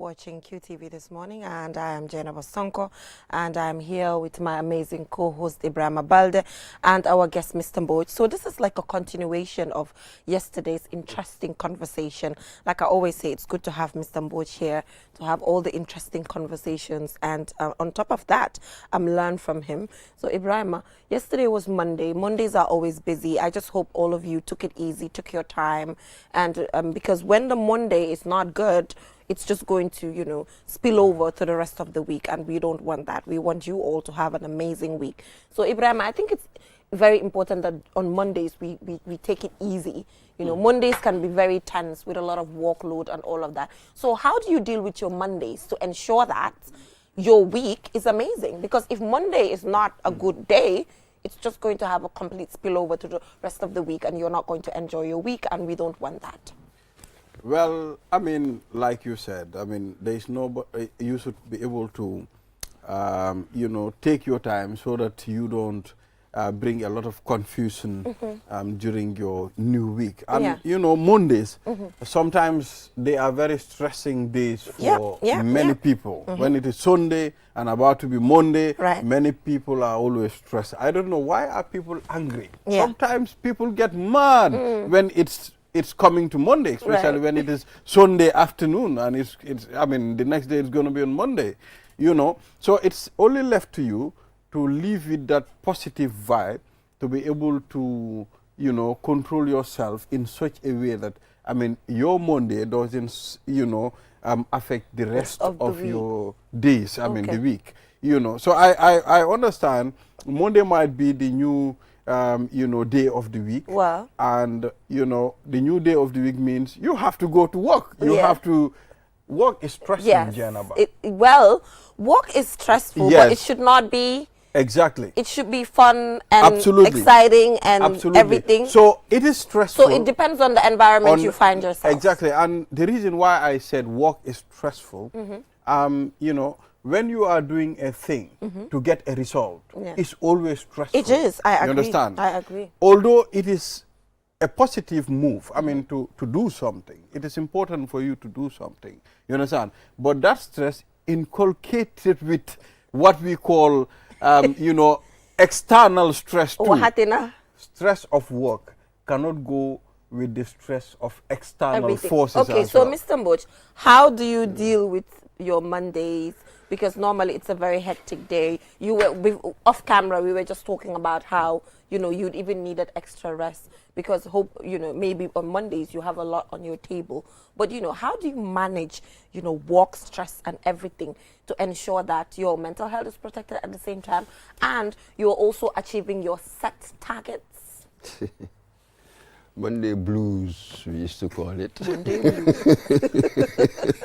watching QTV this morning, and I am Jenna Bosonko, and I'm here with my amazing co-host Ibrahim Balde and our guest Mr. Mboch. So this is like a continuation of yesterday's interesting conversation. Like I always say, it's good to have Mr. Mboch here to have all the interesting conversations, and on top of that, learn from him. So Ibrahim, yesterday was Monday. Mondays are always busy. I just hope all of you took it easy, took your time, and because when the Monday is not good, it's just going to, you know, spill over to the rest of the week, and we don't want that. We want you all to have an amazing week. So Ibrahim, I think it's very important that on Mondays we take it easy. You know, Mondays can be very tense with a lot of workload and all of that. So how do you deal with your Mondays to ensure that your week is amazing? Because if Monday is not a good day, it's just going to have a complete spillover to the rest of the week, and you're not going to enjoy your week, and we don't want that. Well, I mean, like you said, I mean, there's you should be able to, you know, take your time so that you don't bring a lot of confusion during your new week. And, you know, Mondays, sometimes they are very stressing days for many people. When it is Sunday and about to be Monday, many people are always stressed. I don't know, why are people angry? Sometimes people get mad when it's coming to Monday, especially when it is Sunday afternoon, and it's I mean, the next day is going to be on Monday, you know. So it's only left to you to live with that positive vibe, to be able to, you know, control yourself in such a way that, I mean, your Monday doesn't, you know, affect the rest of your days, I mean, the week, you know. So I understand Monday might be the new you know, day of the week. Wow. And, you know, the new day of the week means you have to go to work. You have to, work is stressful, Janaba. Well, work is stressful, but it should not be. Exactly. It should be fun and exciting and everything. So it is stressful. So it depends on the environment you find yourself. Exactly. And the reason why I said work is stressful, you know, when you are doing a thing to get a result, it's always stressful. It is. I agree. You understand? I agree. Although it is a positive move, I mean, to do something, it is important for you to do something. You understand? But that stress inculcated with what we call, you know, external stress too. Stress of work cannot go with the stress of external forces. Okay, so Mr. Mboch, how do you deal with your Mondays? Because normally it's a very hectic day. You were off camera. We were just talking about how, you know, you'd even needed extra rest because you know, maybe on Mondays you have a lot on your table. But you know, how do you manage, you know, work stress and everything to ensure that your mental health is protected at the same time and you're also achieving your set targets? Monday blues, we used to call it. Monday blues.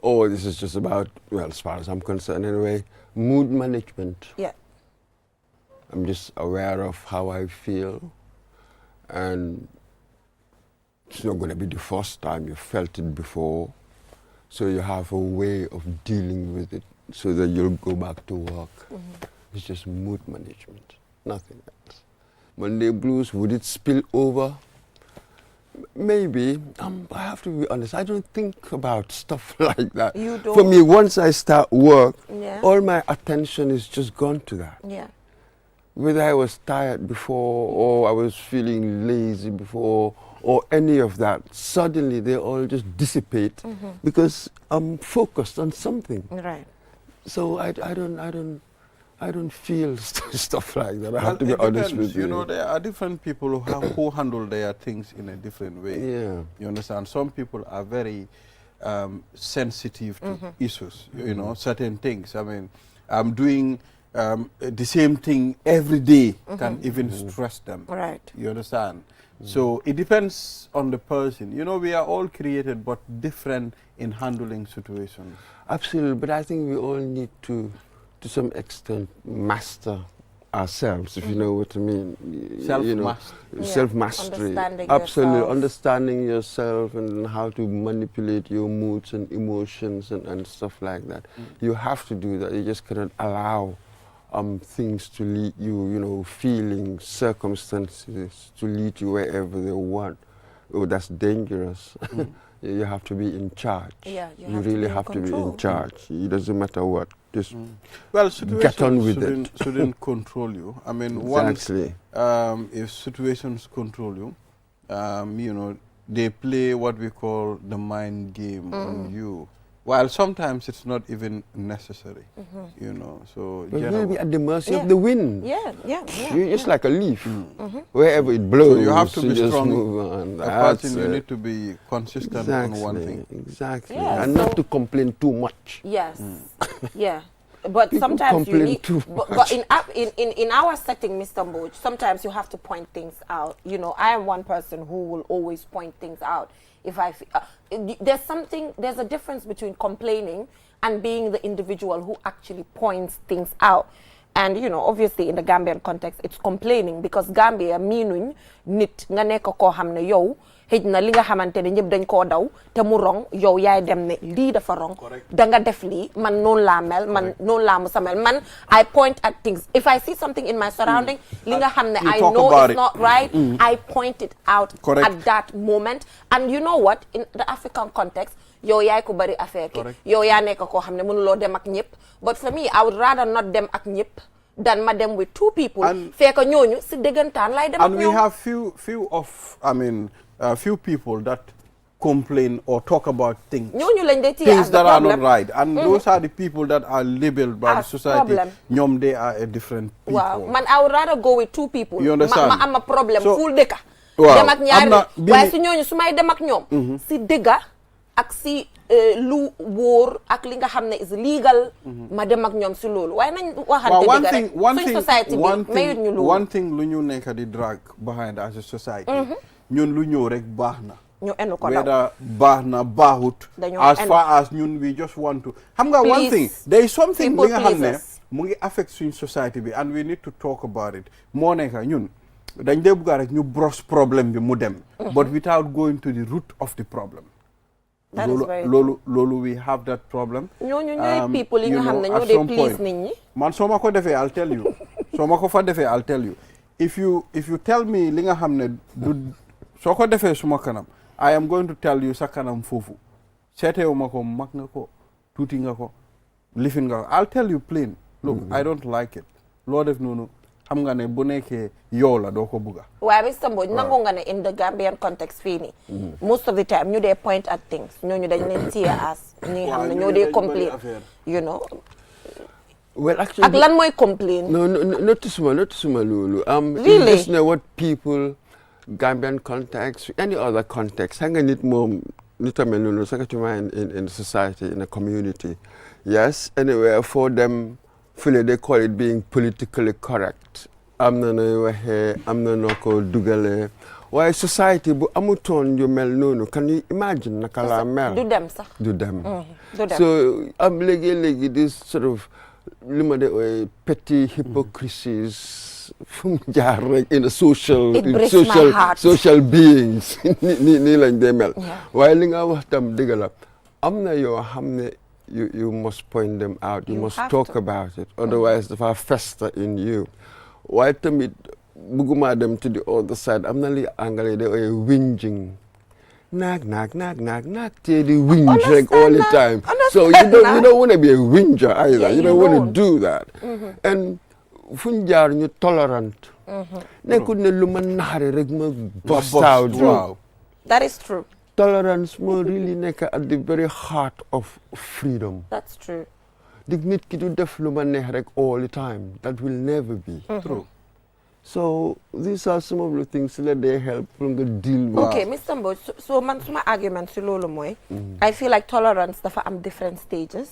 Oh, this is just about, well, as far as I'm concerned anyway, mood management. Yeah. I'm just aware of how I feel, and it's not going to be the first time you felt it before, so you have a way of dealing with it so that you'll go back to work. It's just mood management, nothing else. Monday blues, would it spill over? Maybe. I have to be honest, I don't think about stuff like that. You don't? For me, once I start work, all my attention is just gone to that. Yeah. Whether I was tired before, or I was feeling lazy before, or any of that, suddenly they all just dissipate because I'm focused on something. Right. So I don't feel stuff like that. I have to be honest with you. You know, there are different people who handle their things in a different way. Yeah. You understand? Some people are very sensitive to issues, you know, certain things. I mean, doing the same thing every day can even stress them. Right. You understand? So it depends on the person. You know, we are all created but different in handling situations. Absolutely, but I think we all need to some extent, master ourselves, if you know what I mean. Self-mastery. Self-mastery. Absolutely. Understanding yourself and how to manipulate your moods and emotions and stuff like that. You have to do that. You just cannot allow things to lead you, you know, feelings, circumstances to lead you wherever they want. oh, that's dangerous. You have to be in charge. Yeah, you you have to really be in have to be control. in charge. It doesn't matter what. Just Well, get on situations with it. shouldn't control you. I mean, Exactly. once if situations control you, you know, they play what we call the mind game on you. While sometimes it's not even necessary, you know. So But you'll be at the mercy of Yeah. the wind. Yeah. You're just like a leaf. Wherever it blows, So you have to be just strong. move on. a That's person, you it. need to be consistent on one thing. Exactly. Yeah, And not so- to complain too much. Yes. Yeah. But People sometimes you complain need, too but much. in our setting, Mr. Mboch, sometimes you have to point things out. You know, I am one person who will always point things out. If I, there's a difference between complaining and being the individual who actually points things out. And, you know, obviously in the Gambian context, it's complaining because Gambia meanuñ nit nga nekk koo xam ne yow xëj na li nga xamante ne ñëpp dañ koo daw te mu rong yow yaay dem ne lii dafa rong da nga def lii man noonu laa mel man noonu laa musa mel man I point at things if I see something in my surrounding li nga xam ne You I talk know about it's it. not right I point it out Correct. at that moment. And you know what, in the African context yow yaay ko bari affaire ki Correct. yow yaa nekk koo xam ne mënuloo dem ak ñëpp but for me I would rather not dem ak ñëpp than ma dem with two people And- fekk ñooñu si dëggantaan lay dem ak And we ñoom. have few people that complain or talk about things. ñooñu lañ day téye Things as the that are not problem. right. And those are the people that are labeled by the As society. problem. Ñoom, they are a different people. Waaw man I would rather go with two people. You understand? ma am a problème So- full dëkka. Waaw, dem ak ñaari am na nit waaye su ñooñu su may dem ak ñoom. si dëgga ak si lu wóor ak li nga xam ne is legal. ma dem ak ñoom si loolu waaye nañ waxante Well, dëgga rek suñ society bi mayut ñu loolu. one thing lu ñu nekk di drag behind as a society. ñun lu ñëw rek baax na. ñu enu ko daw. whether baax na baaxut. Dañoo as enu. far as ñun we just want to. xam nga one Please. thing there is something People li nga xam ne pleasers. mu ngi affect suñ society bi and we need to talk about it moo nekk ñun dañ dee bugga rek ñu brosse problème bi mu dem. but without going to the root of the problem. That is very loolu we have that problem. ñooñu ñooy people yi nga xam ne at ñoo dee some please point. nit ñi. man soo ma ko defee I'll tell you soo ma ko fa defee I'll tell you if you tell me li nga xam ne du soo ko defee suma kanam I am going to tell you sa kanam foofu seetewu ma ko mag nga ko tuuti nga ko lifin nga ko I'll tell you plain look I don't like it loo def noonu xam nga ne bu nekkee yow la doo ko bugga waaye Mr. Mbodj nangu nga ne in the Gambian context fii nii most of the time ñu dee point at things ñooñu dañ leen téye as ñi nga xam ne ñoo dee complain you know Well, actually, ak lan mooy complain. no, not to suma lulu. Really? You just know what people, Gambian context, any other context, hanga nit mom, nitame lulu, sakatuma in society, in a community. Yes, anywhere for them, they call it being politically correct. I'm not ko dugale. Why society bu amuton you mel nonu? Can you imagine nakala mel? Do them sax. Do them. Do them. So legi this sort of petty hypocrisies from in a social It breaks my heart. social beings ni lañ dee mel. Yeah. Waaye li nga wax tam dëgg la am na yoo xam ne you must point them out. You must have talk to. about it. Otherwise dafa fester in you. Waaye tamit bëgguma dem to the other side am na li anglais de whinging. Nag, till the whinge like all the time. So you don't want to be a whinger either. Yeah, you don't want to do that. And funjar you tolerant. Nekut ne luma nahari rek ma bust out. Wow. That is true. Tolerance mo really nek at the very heart of freedom. That's true. Dig nit ki du def luma neex rek all the time. That will never be. True. So these are some of the things that they help from the deal with. Okay, Mr. Mbodj, so man suma argument si loolu mooy I feel like tolerance dafa am different stages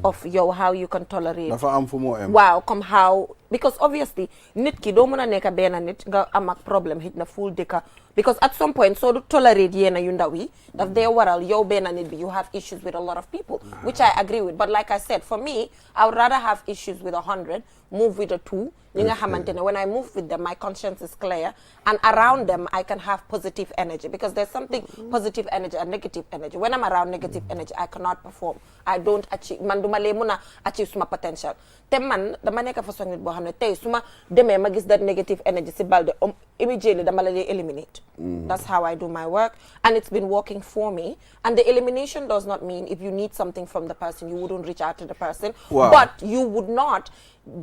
of how you can tolerate. dafa am fu moo em. Wow, come how, because obviously nit ki doo mën a nekk benn nit nga am ak problème hit na full dëkka because at some point so du tolerate yéena yu ndaw yi daf dee waral yow benn nit bi you have issues with a lot of people which I agree with, but like I said for me I would rather have issues with 100 move with a 2 ñi nga xamante ne when I move with them my conscience is clear and around them I can have positive energy because there's something positive energy and negative energy. When I'm around negative energy I cannot perform. I don't achieve man duma lee mun a achieve suma potential te man dama nekk façon nit boo xam ne tey suma demee ma gis that negative energy si Balde immediately dama la dee eliminate. That's how I do my work and it's been working for me. And the elimination does not mean if you need something from the person you wouldn't reach out to the person. Wow. But you would not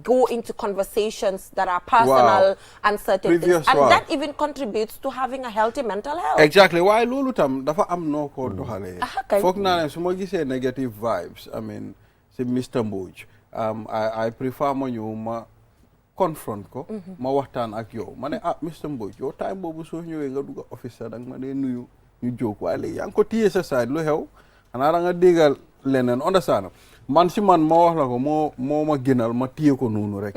go into conversations that are personal and certain things. And that even contributes to having a healthy mental health. Exactly. Why lolu tam dafa am no ko doxale. Fokk naa ne su ma gisee negative vibes, I mean, si Mr. Mbodj, I prefer ma ñëw ma confront ko, ma waxtaan ak yow. Ma ne Mr. Mbodj, yow time boobu soo ñëwee nga dugg office dang ma dee nuyu ñu jóg waaye léegi yaa ngi ko téye sa side lu xew xanaa da nga déggal leneen understand man si man ma wax la ko moo ma gënal ma téye ko noonu rek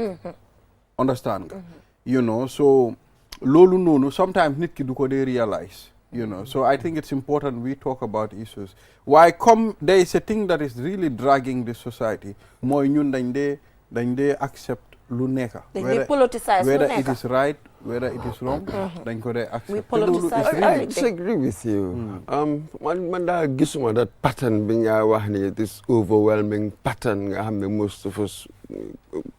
understand nga you know so loolu noonu sometimes nit ki du ko dee realize you know so I think it's important we talk about issues why come there is a thing that is really dragging this society mooy ñun dañ dee accept lu nekka whether it is right whether it is wrong dañ ko dee accept. We politicize I disagree with you. Man daa gisuma that pattern bi nga wax ni this overwhelming pattern nga xam ne most of us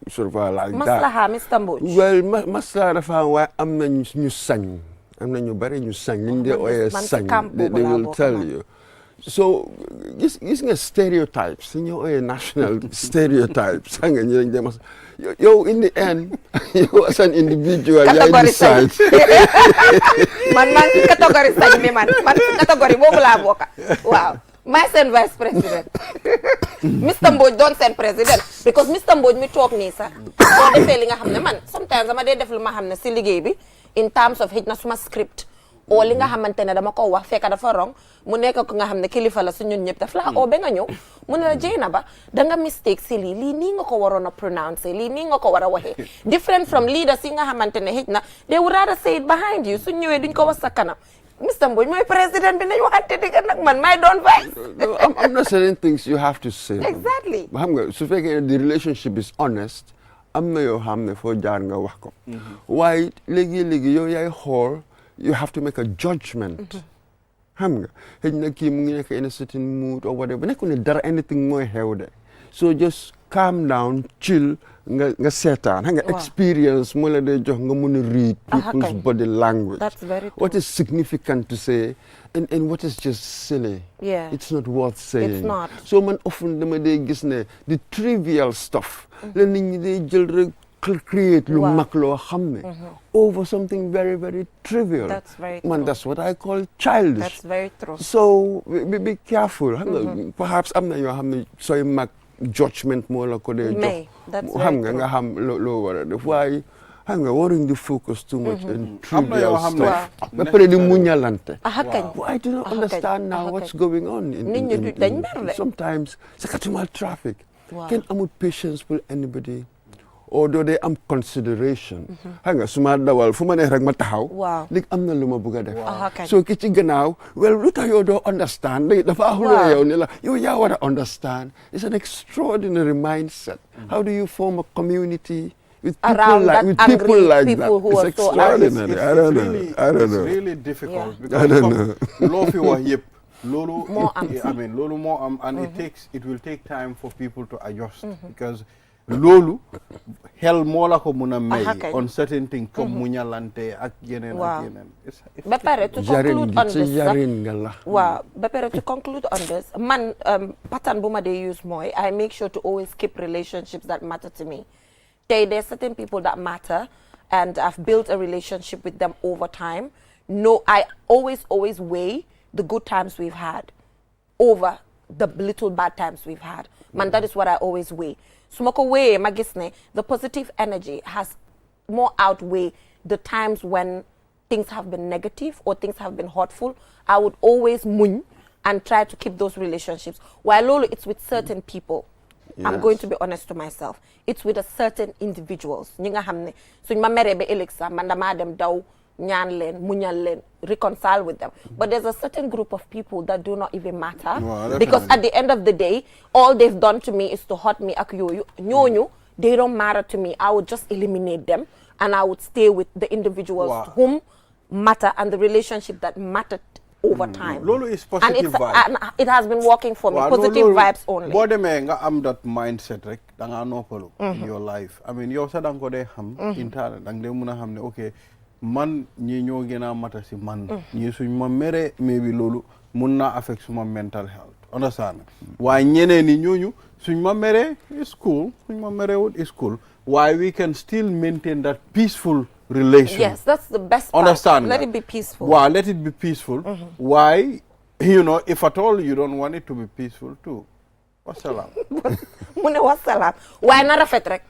sort of like that. Maslaha Mr. Mbodj. Well maslaha dafa waaye am na ñu sañ am na ñu bari ñu sañ liñ dee ooyee sañ they will tell you. So gis nga stereotypes ñu ooyee national stereotypes nga ñu lañ dem yow in the end yow as an individual yaay decide man catégorie sañ mi man catégorie boobu laa bokk waaw may seen vice président Mr. Mbodj doon seen président because Mr. Mbodj mi toog nii sax soo defee li nga xam ne man sometimes dama dee def lu ma xam ne si liggéey bi in terms of hit na suma script o li nga xamante ne dama ko wax fekk dafa wrong mu nekk ko nga xam ne kilifa la su ñun ñëpp daf la oo ba nga ñëw mu ne la Jeynaba da nga mistake si lii nii nga ko waroon a pronounce lii nii nga ko war a waxee different from leaders yi nga xamante ne hit na they would rather say it behind you su ñëwee duñ ko wax sa kanam Mr. Mbodj mooy président bi nañu waxante dëgg nag man may doon vice. I'm not saying things you have to say. Exactly. xam nga su fekkee the relationship is honest am na yoo xam ne foo jaar nga wax ko waaye léegi yow yaay xool you have to make a judgment. xam nga xëy na kii mu ngi nekk in a certain mood or whatever nekkul ne dara anything mooy xew de so just calm down chill nga seetaan xam nga experience moo la dee jox nga mun a read people's body language. That's very true. What is significant to say and what is just silly. Yeah. It's not worth saying. It's not. So man often dama dee gis ne the trivial stuff la nit ñi dee jël rek create lu mag loo xam ne over something very very trivial. That's very true. Man, that's what I call childish. That's very true. So be careful. Perhaps am na yoo xam ne sooy mag judgment moo la ko dee jox. That's xam very nga true. xam loo war a def waaye xam nga waruñ di focus too much in trivial stuff. ba pare di muñalante. I do not understand now what's going on in sometimes sakatumal traffic. Kenn amul patience with anybody. Although they am consideration. xam nga su ma dawal fu ma neex rek ma taxaw. léegi am na lu ma bëgg a def. so ki ci gannaaw well lu tax yow doo understand léegi dafa axuloo yow ne la yow yaa war a understand. It's an extraordinary mindset. How do you form a community with people like that? It's extraordinary. I don't know. It's really difficult because loo fi wax yëpp loolu moo am and it will take time for people to adjust because loolu xel moo la ko mun a may on certain things comme muñalante ak yeneen ak yeneen. ba pare to conclude on this waaw ba pare to conclude on this man pattern bu ma dee use mooy I make sure to always keep relationships that matter to me. There's certain people that matter and I've built a relationship with them over time. No, I always weigh the good times we've had over the little bad times we've had. Man, that is what I always weigh. Sumoko way magisne, the positive energy has more outweigh the times when things have been negative or things have been hurtful. I would always mun and try to keep those relationships. While Lolo, it's with certain people. Yes. I'm going to be honest to myself. It's with a certain individuals. Ñinga xamne suñ ma mere be Alexa man dama dem daw ñaan leen muñal leen reconcile with them. But there's a certain group of people that do not even matter because at the end of the day all they've done to me is to hurt me ak yoyu ñooñu they don't matter to me. I would just eliminate them and I would stay with the individuals Wow. whom matter and the relationship that mattered over time. Lolo is And positive vibe. and it has been working for me. Waaw, Positive loolu vibes only. boo demee nga am that mindset rek da ngaa noppalu in your life. I mean yow sax da nga ko dee xam internet da nga dee mun a xam ne ok man ñii ñoo gën a mata si man ñii suñ ma meree maybe loolu mun naa affect suma mental health understand waaye ñeneen ñi ñooñu suñ ma meree is cool suñ ma meree wut is cool waaye we can still maintain that peaceful relation. Yes, that's the best part. Understand Let that. it be peaceful. Wow, let it be peaceful. Why? You know, if at all you don't want it to be peaceful too. Wassalam. mu ne wasalaam waaye na rafet rek.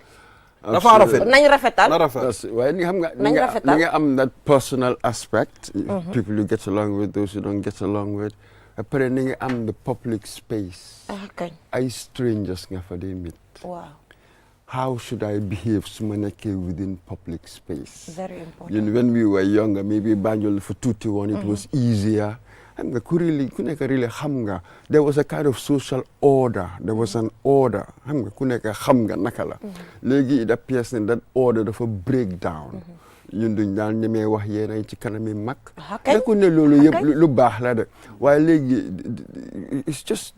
Dafa rafet. nañ rafetal. Na rafet. That's waaye ni xam nga Nañ rafetal. ni nga am that personal aspect. People you get along with, those you don't get along with. Après ni nga am the public space. Okay. Ay strangers nga fa dee meet. Wow. How should I behave su ma nekkee within public space? Very important. You know, when we were younger, maybe Banjul for 2-1, it was easier. Xam nga ku nekk really xam nga. There was a kind of social order. There was an order. Xam nga ku nekk xam nga naka la. Léegi it appears that order dafa break down. Ñun duñ daan ñemee wax yéen ay ci kanami mag. Nekkul ne loolu yëpp lu baax la de waaye léegi it's just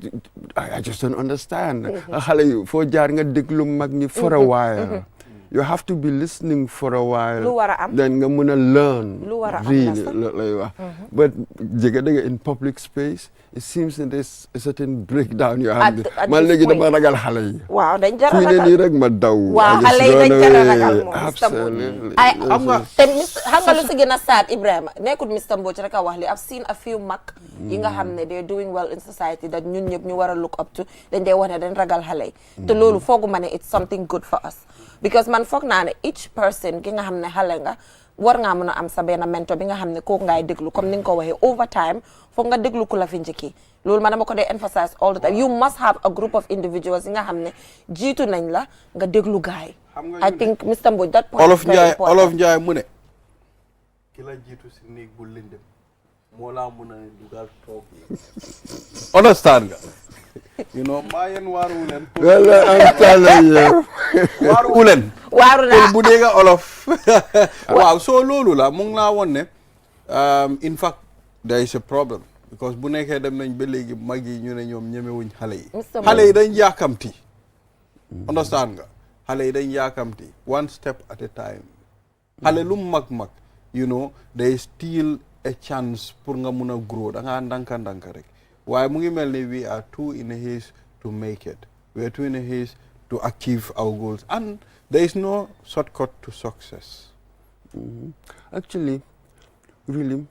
I just don't understand. Xale yi foo jaar nga déglu mag ñi for a while. You have to be listening for a while. Lu war a am. Then nga mun a learn. Lu war a am really la sax. lay wax. But jege dëgg in public space it seems that there's a certain breakdown yoo xam ne At man this léegi point. dama ragal xale yi. waaw dañ jar a fii ne ragal. nii rek ma daw. Waaw, I just xale yi dañ run jar a away. ragal moom, Mr. Absolutely. ay Xam nga te xam nga lu si gën a sad Ibrahima nekkul Mr. Mbodj rek a wax li I've seen a few mag yi nga xam ne they're doing well in society that ñun ñëpp ñu war a look up to dañ dee wax ne dañ ragal xale yi te loolu foogu ma ne it's something good for us because man foog naa ne each person ki nga xam ne xale nga war ngaa mën a am sa benn mentor bi nga xam ne kooku ngay déglu comme ni nga ko waxee over time foog nga déglu ku la fi njëkki loolu ma dama ko dee emphasize all the time you must have a group of individuals yi nga xam ne jiitu nañ la nga déglu gaay I think Mr. Mbodj that point is very important. Olof Njaay mu ne ki la jiitu si néeg bu lëndëm moo laa mun a dugal toog understand nga you know maa yéen waaru leen Well, I'm telling you. waaru leen waaru naa bu dee nga olof waaw soo loolu la mu ngi laa woon ne in fact there is a problem because bu nekkee dem nañ ba léegi mag yi ñu ne ñoom ñemewuñ xale yi Mr. xale yi dañ yaakamti understand nga xale yi dañ yaakamti one step at a time xale lu mag you know there is still a chance pour nga mun a grow da ngaa ndanka rek waaye mu ngi mel ni we are too in a haste to make it we are too in a haste to achieve our goals and there is no shortcut to success. Actually, really,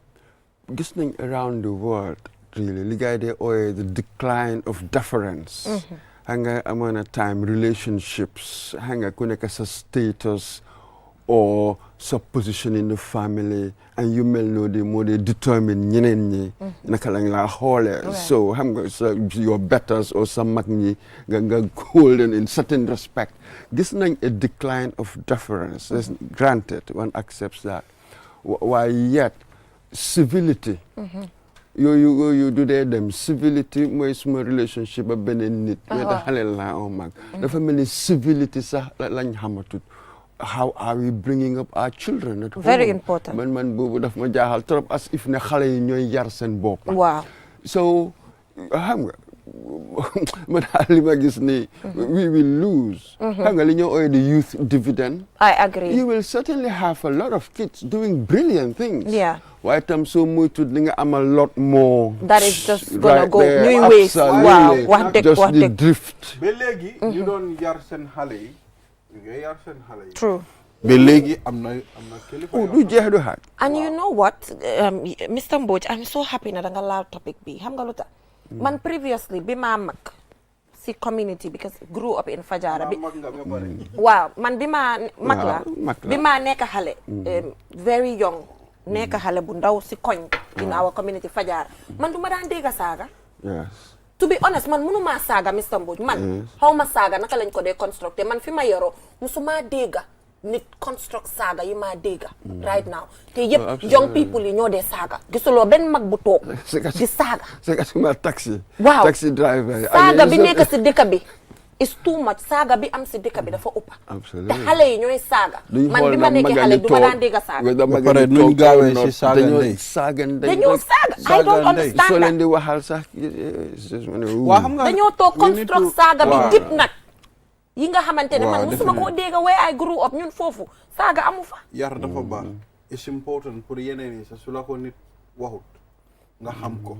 gis nañ around the world, really, li gars yi dee ooyee the decline of deference. Xam nga amoon na time relationships, xam nga ku nekk sa status or sa position in the family and you mel noo di moo dee determine ñeneen ñi naka lañ laa xoolee. So xam nga sa your betters or sa mag ñi nga hold them in certain respect. Gis nañ a decline of deference. Granted, one accepts that. Why yet civility yooyu du dee dem civility mooy suma relationship ak beneen nit weda xale laa oo mag dafa mel ni civility sax lañ xamatut how are we bringing up our children at home? Very important. man boobu daf ma jaaxal trop as if ne xale yi ñooy yar seen bopp. Wow. So xam nga man li ma gis ni we will lose. Xam nga li ñoo ooyee the youth dividend. I agree. You will certainly have a lot of kids doing brilliant things. Yeah. Waaye tam soo moytuwul li nga am a lot more. That is just gonna right go there. ñuy waste. Absolutely. Waaw wax dëgg Just wax the dëgg. drift. ba léegi ñu doon yar seen xale yi ñu ngi yar seen xale yi True. ba léegi am na kilifa Oh, du jeex du xaaj. And you know what, Mr. Mbodj, I'm so happy na danga laal topic bi xam nga lu tax man previously bi maa mag si community because grew up in Fajara bi mag nga ba pare waaw man bi maa mag la mag la. bi maa nekk xale very young nekk xale bu ndaw si koñ in our community Fajara man du ma daan dégg saaga Yes. to be honest man mënuma saaga Mr. Mbodj man xaw ma saaga naka lañ ko dee constructé man fi ma yoroo musuma dégga nit construct saaga yi ma dégga right now te yëpp young people yi ñoo dee saaga gisuloo benn mag bu toog di saaga C'est que suma taxi. Waaw. Taxi driver. saaga bi nekk si dëkk bi is too much saaga bi am si dëkk bi dafa ëpp. Absolutely. te xale yi ñooy saaga. man bi ma nekkee xale du ma daan dégg saaga. ba pare nuñ gaawee si saaga ndey. dañoo saaga I don't understand soo leen di waxal sax. waa xam nga dañoo toog construct saaga bi dip nag. yi nga xamante ne man musuma koo dégg where I grew up ñun foofu saaga amu fa. yar dafa baax. it's important pour yeneen yi sax su la ko nit waxut nga xam ko.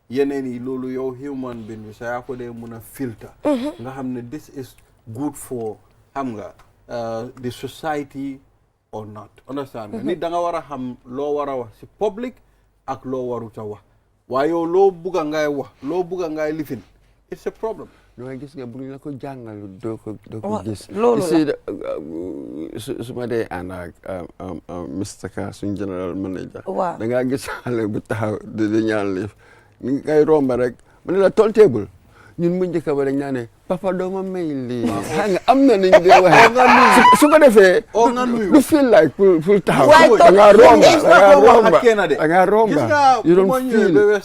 yeneen yi loolu yow human being bi sa yaa ko dee mun a filter. nga xam ne this is good for xam nga the society or not understand nga nit da nga war a xam loo war a wax si public ak loo warut a wax waaye yow loo bugga ngay wax loo bugga ngay lifin it's a problem. nooy gis nga bu ñu la ko jàngal doo ko gis. loolu la su ma dee ànd ak Mr Ka suñ general manager. waaw da ngaa gis xale bu taxaw di ñaan lif ni ngay romba rek mu ne la toll table ñun mu njëkk ba dañ naa ne papa doo ma may lii. xam nga am na nañ dee waxee su ko defee. du feel like pour taxaw. da ngaa romba you don't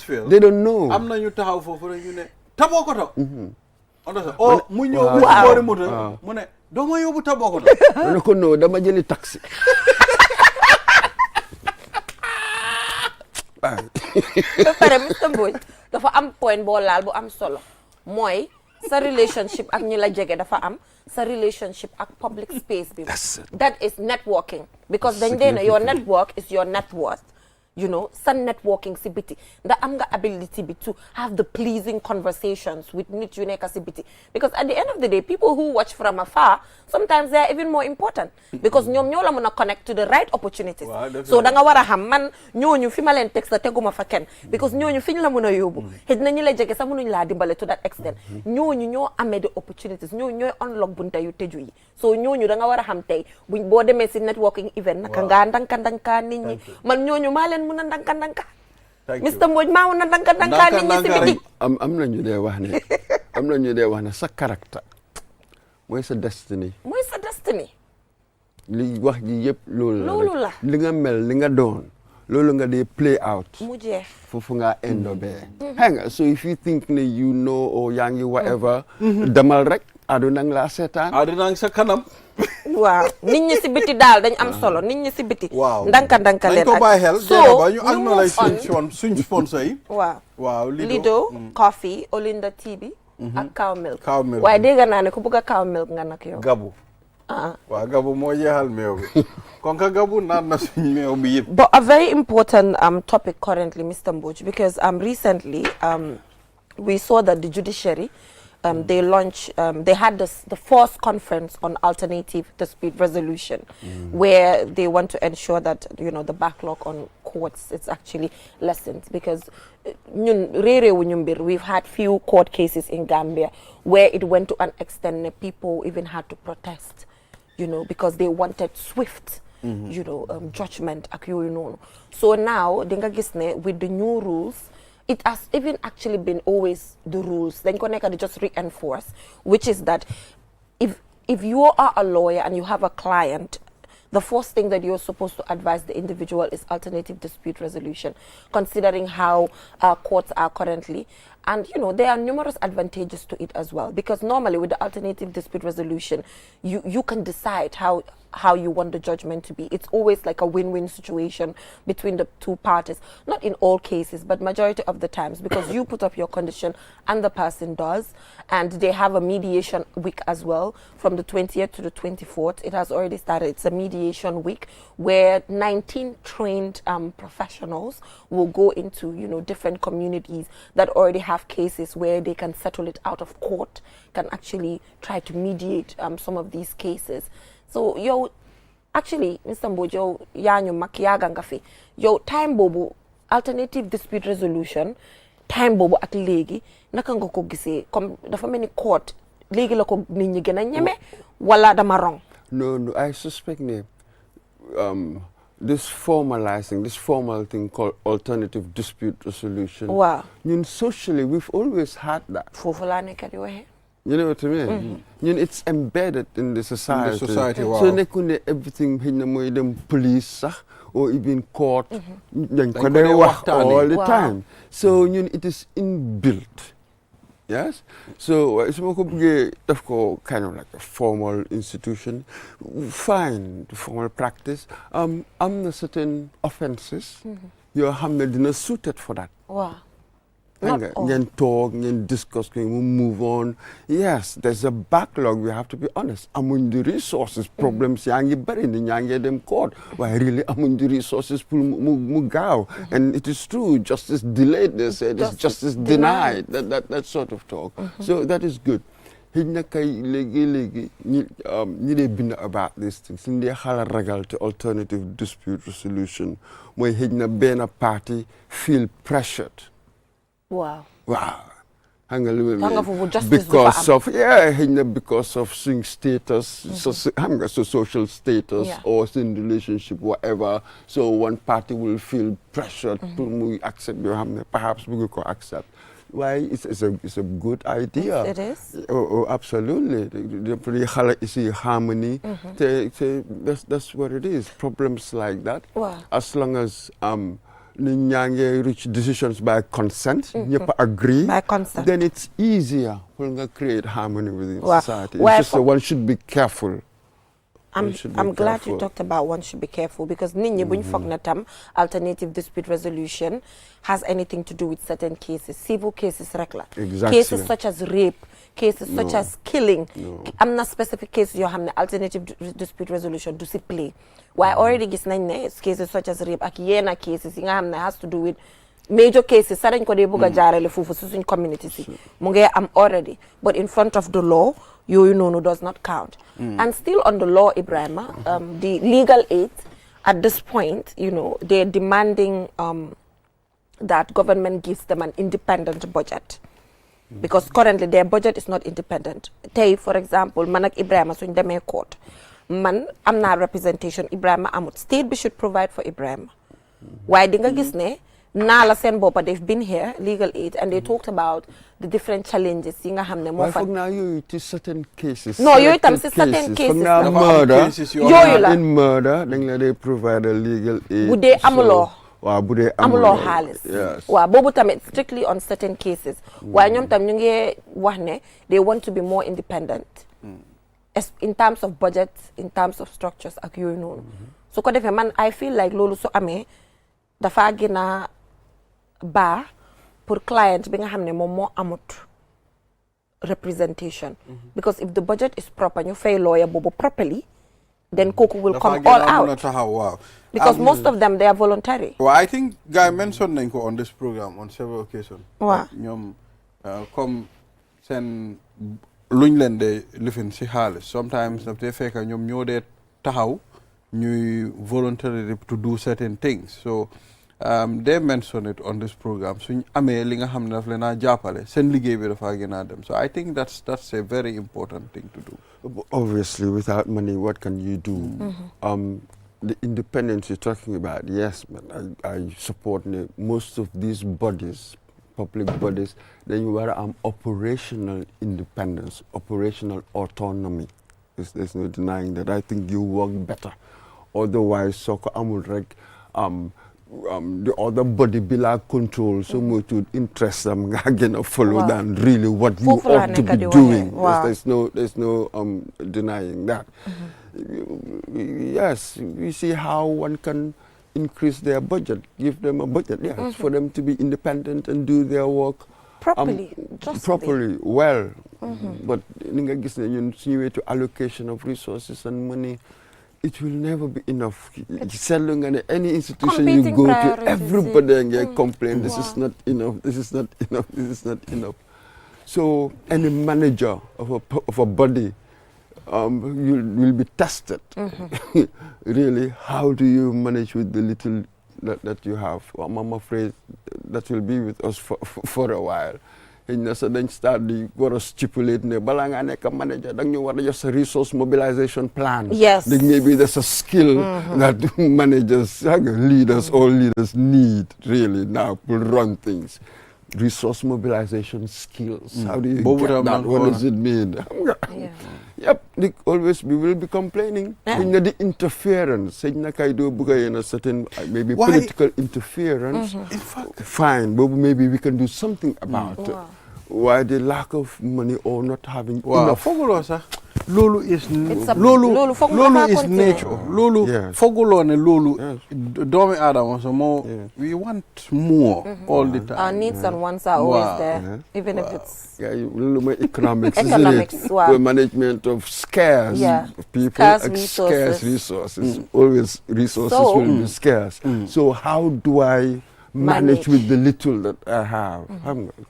feel they don't know. am na ñu taxaw foofu rek ñu ne taboo ko to mu ñëw bu ci boori moto mu ne doo ma yóbbu taboo ko to mu ne ko non dama jëli taxi. ba pare Mr Mbodj dafa am point boo laal bu am solo mooy sa relationship ak ñi la jege dafa am sa relationship ak public space bi. that is networking. because dañ dee ne your network is your net worth. you know, sa networking si biti ndax am nga ability bi to have the pleasing conversations with nit yu nekk si biti because at the end of the day people who watch from afar sometimes they are even more important because ñoom ñoo la mën a connect to the right opportunities. So da nga war a xam man ñooñu fi ma leen teg sa teguma fa kenn because ñooñu fi ñu la mën a yóbbu xëy na ñi la jege sax mënuñ laa dimbale to that extent ñooñu ñoo amee the opportunities ñooñu ñooy unlock bunta yu tëju yi so ñooñu da nga war a xam tey buñ boo demee si networking event naka ngaa ndanka nit ñi man ñooñu maa leen mën a ndanka Mr Mbodj maa mën a ndanka nit ñi si biti am na ñu dee wax ne am na ñu dee wax ne sa caractère mooy sa destiny li wax ji yëpp loolu la li nga mel li nga doon loolu nga dee play out mu jeex foofu nga endo bee xam nga so if you think ne you know or yaa ngi whatever demal rek aduna nga laa seetaan aduna sa kanam waaw nit ñi si biti daal dañ am solo nit ñi si biti ndanka leen dañ ko bàyyi xel ba ñu acknowledge suñ sponsor yi waaw Lido coffee Olinda tea bi ak cow milk waaye dégg naa ne ku bëgg a cow milk nga nag yow gabu waaw gabu moo jeexal meew bi kon ka gabu naan na suñ meew bi yëpp but a very important topic currently Mr Mbodj because recently we saw that the judiciary they launched, they had the fourth conference on alternative dispute resolution, where they want to ensure that, you know, the backlog on courts is actually lessened because we've had few court cases in Gambia where it went to an extent that people even had to protest, you know, because they wanted swift, you know, judgment. So now, with the new rules, it has even actually been always the rules. Then they just reinforce, which is that if you are a lawyer and you have a client, the first thing that you're supposed to advise the individual is alternative dispute resolution, considering how our courts are currently. And, you know, there are numerous advantages to it as well, because normally with the alternative dispute resolution, you can decide how you want the judgment to be. It's always like a win-win situation between the two parties. Not in all cases, but majority of the times, because you put up your condition and the person does. And they have a mediation week as well, from the 20th to the 24th. It has already started. It's a mediation week where 19 trained professionals will go into, you know, different communities that already have cases where they can settle it out of court, can actually try to mediate some of these cases. So, actually, Mr. Mbodj, yañu mak yaga nga fi. Time bobu, alternative dispute resolution, time bobu ak legi, naka nga ko gisee comme dafa mel ni court legi la ko nit ñi gëna ñëmé wala dama wrong? No, I suspect this formalizing, this formal thing called alternative dispute resolution. Wow. Socially, we've always had that. Fofu la nekk di waxe. You know what I mean? It's embedded in the society. Wow. So everything the police or even court, all the time. So it is inbuilt. Yes, so it's kind of like a formal institution. Fine, formal practice. On certain offences, you're suited for that. Wow. Not talk, discuss, move on. Yes, there's a backlog. We have to be honest. Among the resources, problems, them court. Why really among the resources, and it is true. Justice delayed. They said it's justice denied. That sort of talk. So that is good. About these things. In the to alternative dispute resolution, where party feel pressured. Wow. Wow. Because of swing status, social status, or in relationship, whatever. So one party will feel pressured to accept your perhaps we could accept. Why it's a good idea. Yes, it is. Oh, absolutely. The harmony. That's what it is. Problems like that. Wow. As long as reach decisions by consent, agree, by consent, then it's easier to create harmony within society. It's just one should be careful. I'm glad you talked about one should be careful, because alternative dispute resolution has anything to do with certain cases, civil cases, regular cases such as rape, cases such as killing. I'm not specific cases you have alternative dispute resolution do see play. Why already gis cases such as rape ak yena cases yi nga xamne has to do with major cases sa dañ ko dé bëgga jaarale fofu suñ community ci mu ngi am already, but in front of the law you know does not count. And still on the law, Ibrahima, the legal aid at this point, they're demanding that government gives them an independent budget, because currently their budget is not independent. Tay, for example, man ak Ibrahima suñ démé court, man am na representation, Ibrahima amut, state should provide for Ibrahima. Why di nga gis ne Nala Sen Bopa, they've been here, legal aid, and they talked about the different challenges. Why for now you to certain cases? No, you to certain cases. Now murder, in murder, then they provide a legal aid. Would they amulo? Would they amulo halis? Yes. Wa bobu tam strictly on certain cases. Why nyom tam nyunge wahne, they want to be more independent. In terms of budget, in terms of structures, So kodefe man, I feel like lolu so ame dafa gina bar pour client bi nga xamne mom mo amut representation, because if the budget is proper, you pay lawyer bobo properly, then Coco will come all out. Because most of them, they are voluntary. Well, I think Guy mentioned on this program on several occasions. Wow. Come send luñ de lifin ci xaalis. Sometimes they fekk ñom ñoo de taxaw ñuy voluntarily to do certain things. So they mentioned it on this program. Suñ amé li nga xamné daf leena jappalé sen liggéey bi dafa gëna dem. So I think that's a very important thing to do. Obviously, without money, what can you do? The independence you're talking about, yes, man, I support most of these bodies, public bodies. Then you are operational independence, operational autonomy. There's no denying that. I think you work better. Otherwise, soccer amulrek, the other body below control, so much would interest them again follow than really what you ought to be doing. There's no denying that. Yes, we see how one can increase their budget, give them a budget, yes, for them to be independent and do their work properly, well. But to allocation of resources and money, it will never be enough. Any institution you go to, everybody complain, this is not enough, this is not enough, this is not enough. So any manager of a body will be tested. Really, how do you manage with the little that you have? Well, I'm afraid that will be with us for a while. And so then start to stipulate a manager, then you want just a resource mobilization plan. Yes. Then maybe there's a skill that managers, leaders, all leaders need really now to run things. Resource mobilization skills. How do you get that? What does it mean? Yep, we will be complaining. The interference, certain maybe political interference. In fact, fine, but maybe we can do something about it. why the lack of money or not having waaw enough. fooguloo sax loolu is loolu foog mu dafa is continuer. nature loolu Yes. fooguloo ne loolu Yes. doomi aadama so moo we want more all the time. Our needs and wants are always Wow. there, Yeah. even if it's Yeah, loolu mooy economics, isn't Economics, it? wow. The management of scarce Yeah. people, Scarce and resources. scarce resources. Always resources So- will be scarce. So how do I manage with the little that I have?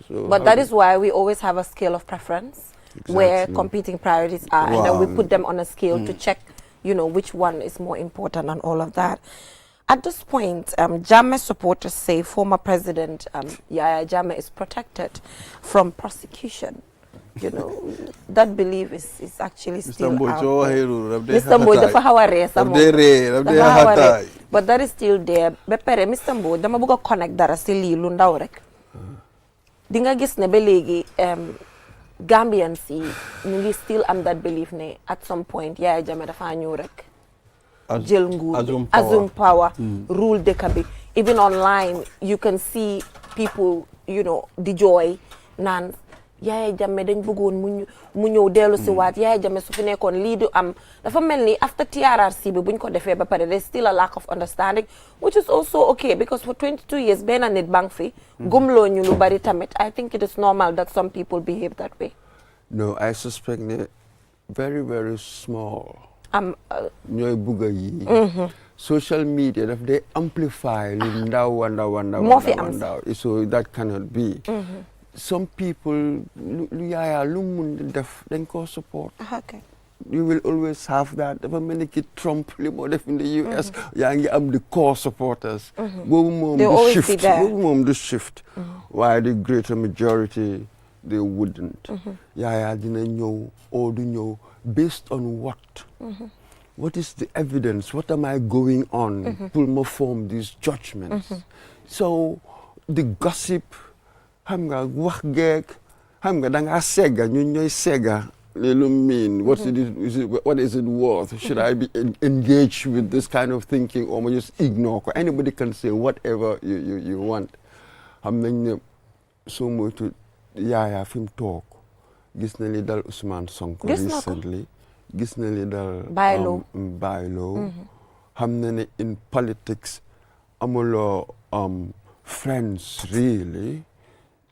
So But how that do- is why we always have a scale of preference where Exactly. competing priorities are, and then we Wow. put them on a scale to check, which one is more important and all of that. At this point, Jammeh supporters say former President Yahya Jammeh is protected from prosecution. That belief is actually still Mr. Mbodj out soo there. waxee loolu daf dee Mr. Mbodj dafa xaw a ree sa daf dee ree daf dee dafa xaw a ree. xataay. But that is still there. Ba pare Mr. Mbodj dama bëgg a connect dara si lii lu ndaw rek. Di nga gis ne ba léegi Gambians yi ñu ngi still am that belief ne at some point Yahya Jammeh dafa ñëw rek jël nguur bi assume power rule dëkk bi. Even online you can see people di jooy naan Yahya Jammeh dañ bëggoon mu ñëw dellu si waat Yahya Jammeh su fi nekkoon lii du am dafa mel ni after TRRC bi buñ ko defee ba pare there's still a lack of understanding, which is also okay because for 22 years benn nit bang fi gumloo ñu lu bari tamit. I think it is normal that some people behave that way. No, I suspect they're very, very small. ñooy bugg a yi. Social media daf they amplify li ndaw Moo fi am ndaw. So that cannot be. Some people lu Yaya lu mun def dañ ko support. Okay. You will always have that. Dafa mel ni ki Trump li moo def in the US. yaa ngi am the core supporters. boobu moom They'll du always be shift. there. boobu moom du shift. Why the greater majority they wouldn't. Yaya dina ñëw or du ñëw based on what? What is the evidence? What am I going on? Pull more form these judgments. So the gossip, xam nga wax geek, xam nga da nga sega, ñun ñooy sega. Lu mean what is it worth? Should I be engaged with this kind of thinking or just ignore? Anybody can say whatever you want. Xam nañ ne so moytu Yaya fi mu toog gis na li dal Ousmane Sonko recently. Gis na li dal Baylo. Xam na ne in politics amuloo friends really.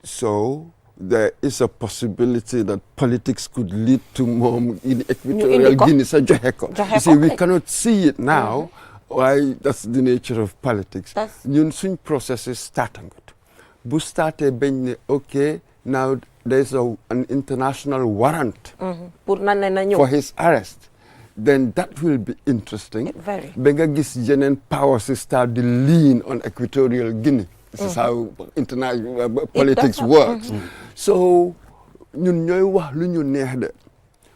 So there is a possibility that politics could lead to more in Equatorial Guinea. You see, we cannot see it now. Why? That's the nature of politics. Ñun suñ process is starting it. Bu starté bañ ne okay, now there's an international warrant for his arrest. Then that will be interesting. Very. Ba nga gis yeneen powers start to lean on Equatorial Guinea. This is how international politics works. So, ñun ñooy wax lu ñu neex de.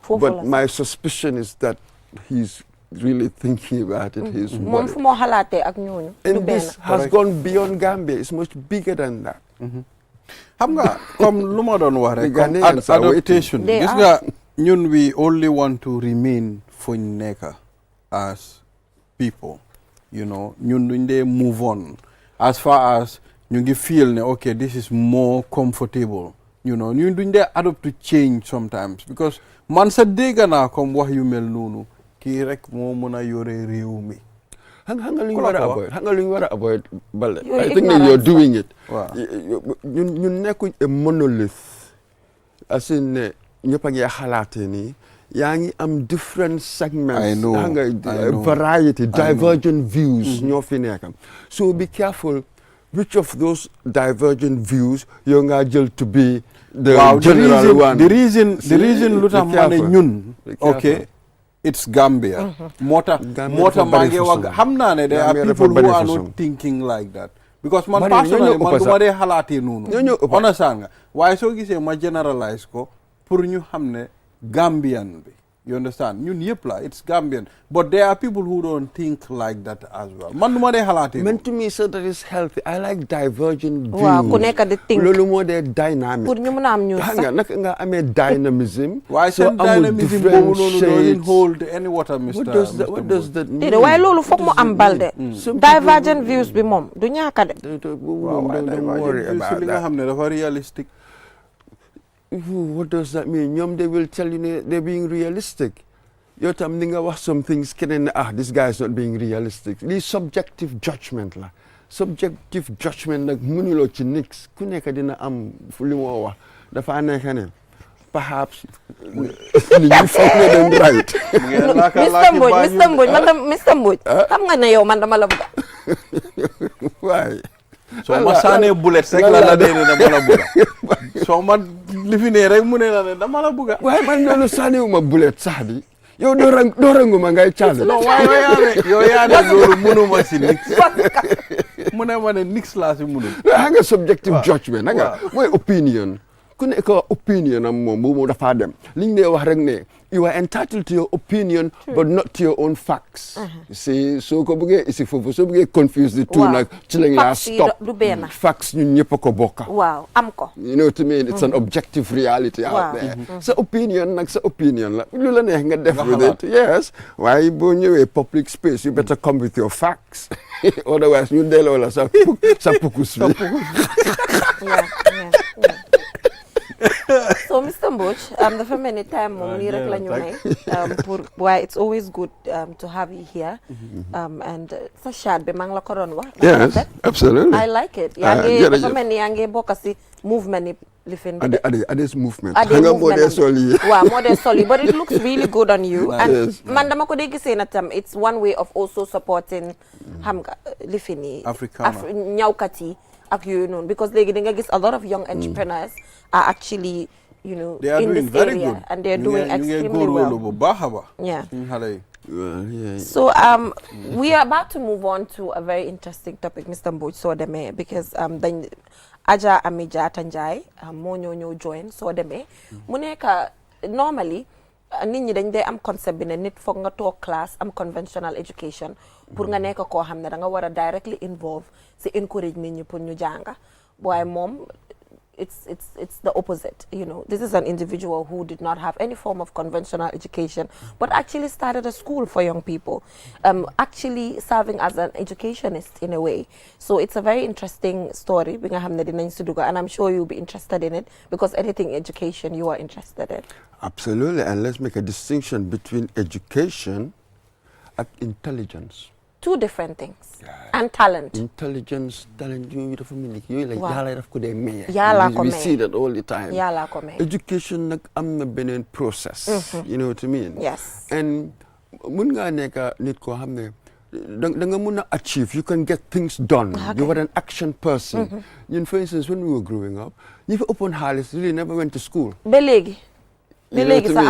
But my suspicion is that he's really thinking about it. He's moom fu moo xalaatee ak ñooñu. And this has gone beyond Gambia. It's much bigger than that. xam nga comme lu ma doon wax rek comme Ghanaians are adaptation waiting. gis nga ñun we only want to remain fuñ nekk as people, ñun duñ dee move on as far as ñu ngi feel ne okay this is more comfortable, ñun duñ dee adopt to change sometimes because man sa dégg naa comme wax yu mel noonu kii rek moo mën a yore réew mi. Hang lu ñu war a avoid Balde. You're I think that you're doing it. Wow. ñun nekkuñ a monolith. As in ne ñëpp a ngi xalaatee nii yaa ngi am different segments. I know. Variety, divergent views ñoo fi nekk. So be careful which of those divergent views yow nga jël to be the general one. The reason lu tax ma ne ñun okay it's Gambia. moo tax maa ngi wax xam naa ne there are people who are not thinking like that. Because man personally man du ma dee xalaatee noonu. Understand nga waaye soo gisee ma generalize ko pour ñu xam ne Gambian bi. You understand? ñun yëpp la it's Gambian. But there are people who don't think like that as well. Man du ma dee xalaatee. Man to me so that is healthy. I like divergent views. waaw ku nekk di think. loolu moo dee dynamic. pour ñu mën a am ñu sax. naka nga amee dynamism. waaye seen dynamism boobu noonu doesn't hold any water, Mr. What does that mean? déedéet waaye loolu foog mu am Balde. Divergent views bi moom du ñaaka de. waaw waaye li nga xam ne dafa realistic. what does that mean? They will tell you they're being realistic. Yow tam ni nga wax some things keneen ne this guy is not being realistic. Lii subjective judgment la. Subjective judgment nag mënuloo ci nix ku nekk dina am fu li moo wax dafa nekk ne perhaps li ñu foog ne dem right. Mr. Mbodj xam nga ne yow man dama la bëgg. Waaye. soo ma saanee bullet rek la dee ne dama la bëgg. soo ma lifinee rek mu ne la ne dama la bëgg. waaye man loolu sànniwuma bullet sax di. yow doo ranguma ngay challenge. non waaye yow yaa ne loolu mënuma si nix. mu ne ma ne nix laa si mënul. xam nga subjective judgment xam nga mooy opinion. ku nekk opinion am moom bu mu dafa dem li ñu wax rek ne you are entitled to your opinion but not to your own facts. see soo ko bëggee isi foofu soo bëggee confuse the two nag ci lañ laa stop facts ñun ñëpp a ko bokka. waaw am ko. you know what I mean it's an objective reality out there. sa opinion nag sa opinion la lu la neex nga def with it yes waaye boo ñëwee public space you better come with your facts otherwise ñu delloo la sa pukus bi. So Mr. Mbodj, dafa mel ni time moom nii rek la ñu may pour waaye it's always good to have you here and sa chat bi maa ngi la ko doon wax. Yes, absolutely. I like it. Dafa mel ni yaa ngi bokk si movement ni lifin bi. Ades movement. Xam nga moo dee sol yi. Waaw moo dee sol yi but it looks really good on you. And man dama ko dee gisee na tam it's one way of also supporting xam nga lifin yi. ñawkat yi. ak yooyu noonu because léegi da nga gis a lot of young entrepreneurs are actually in this area and they're doing extremely well. bu baax a baax. Yeah. Yeah. So we are about to move on to a very interesting topic, Mr. Mbodj soo demee because dañ Aja Ami Jatta Njie moo ñëw join soo demee mu nekk normally nit ñi dañ dee am concept bi ne nit foog nga toog class am conventional education pour nga nekk koo xam ne da nga war a directly involve si encourage nit ñi pour ñu jànga waaye moom it's the opposite. This is an individual who did not have any form of conventional education but actually started a school for young people, actually serving as an educationist in a way. So it's a very interesting story bi nga xam ne dinañ si dugga and I'm sure you'll be interested in it because anything education you are interested in. Absolutely, and let's make a distinction between education and intelligence. Two different things. And talent. Intelligence, talent, you like yalla daf ko dee maye. We see that all the time. Yalla ko maye. Education nag am na beneen process. You know what I mean? Yes. And mun nga nekk nit koo xam ne da nga mun a achieve, you can get things done. Okay. You were an action person. For instance, when we were growing up, ñi fi ëppoon xaalis really never went to school. Ba léegi.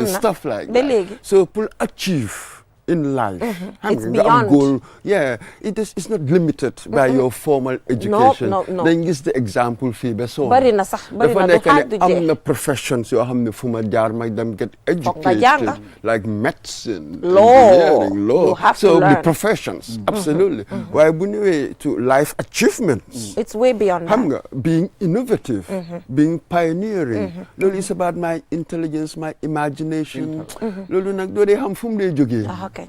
Stuff like that. So pour achieve in life. It's beyond. Goal. Yeah, it's not limited by your formal education. No. Then use the example fee be so. Bari na sax, bari na do hard to am na professions yoo xam ne fu ma jaar mag dem get educated like medicine, engineering, law. You have so to learn. the professions, absolutely. Waaye bu ñëwee to life achievements. It's way beyond Xam nga being innovative, being pioneering. Loolu is about my intelligence, my imagination. Loolu nag doo dee xam fu mu dee jógee. Okay.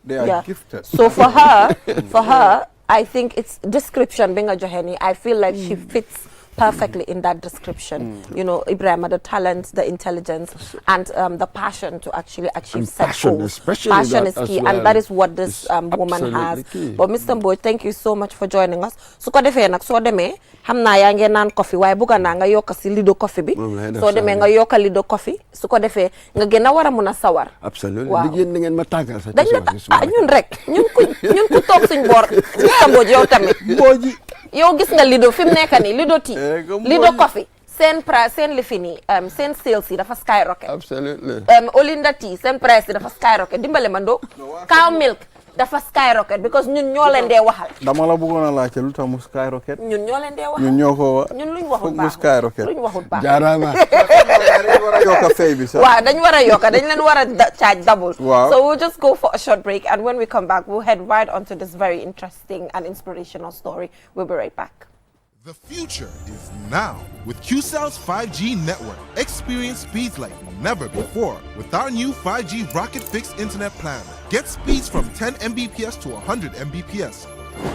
They are gifted. So for her, I think it's description being a Joheni. I feel like she fits perfectly in that description. Ibrahima, the talent, the intelligence, and the passion to actually achieve set goals. Passion is key, and that is what this woman has. Key. But Mr. Mbodj, thank you so much for joining us. So ko defee nag soo demee xam naa yaa ngeen naan coffee waaye bugga naa nga yokk si lido coffee bi. Soo demee nga yokk lido coffee su ko defee nga gën a war a mun a sawar. Absolutely. Waaw. Di ngeen ma tàggal sax. ñun rek ñun ku toog suñ boor Mr. Mbodj yow tamit. Mbodji. yow gis nga lido fi mu nekk nii lido tea lido coffee seen price seen lifini seen sales yi dafa skyrocket. Absolutely. Olinda tea seen price yi dafa skyrocket dimbale ma ndo cow milk dafa skyrocket because ñun ñoo leen dee waxal. dama la bëggoon a laajte lu tax mu skyrocket. ñun ñoo leen dee waxal. ñun ñoo ko ñun luñ waxul mu skyrocket. luñ waxul baax. jaaraama. dañu war a yokk fay bi sax. waaw dañu war a yokk dañ leen war a charge double. Wow. So we'll just go for a short break and when we come back we'll head right onto this very interesting and inspirational story. We'll be right back. The future is now with QCell's 5G network. Experience speeds like never before with our new 5G Rocket Fixed Internet plan. Get speeds from 10 Mbps to 100 Mbps.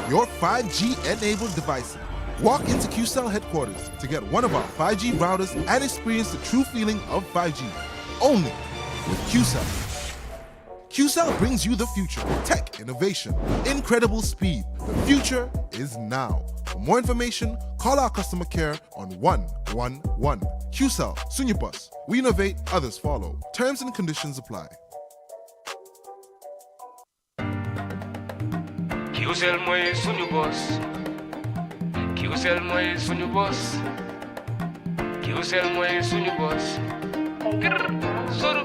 Your 5G-enabled devices Walk into QCell headquarters to get one of our 5G routers and experience the true feeling of 5G. Only with QCell. QCell brings you the future. Tech, innovation, incredible speed. The future is now. For more information, call our customer care on 111. QCell, Sunyabus. We innovate, others follow. Terms and conditions apply. QCell mooy suñu boss. QCell mooy suñu boss. QCell mooy suñu boss. Soro.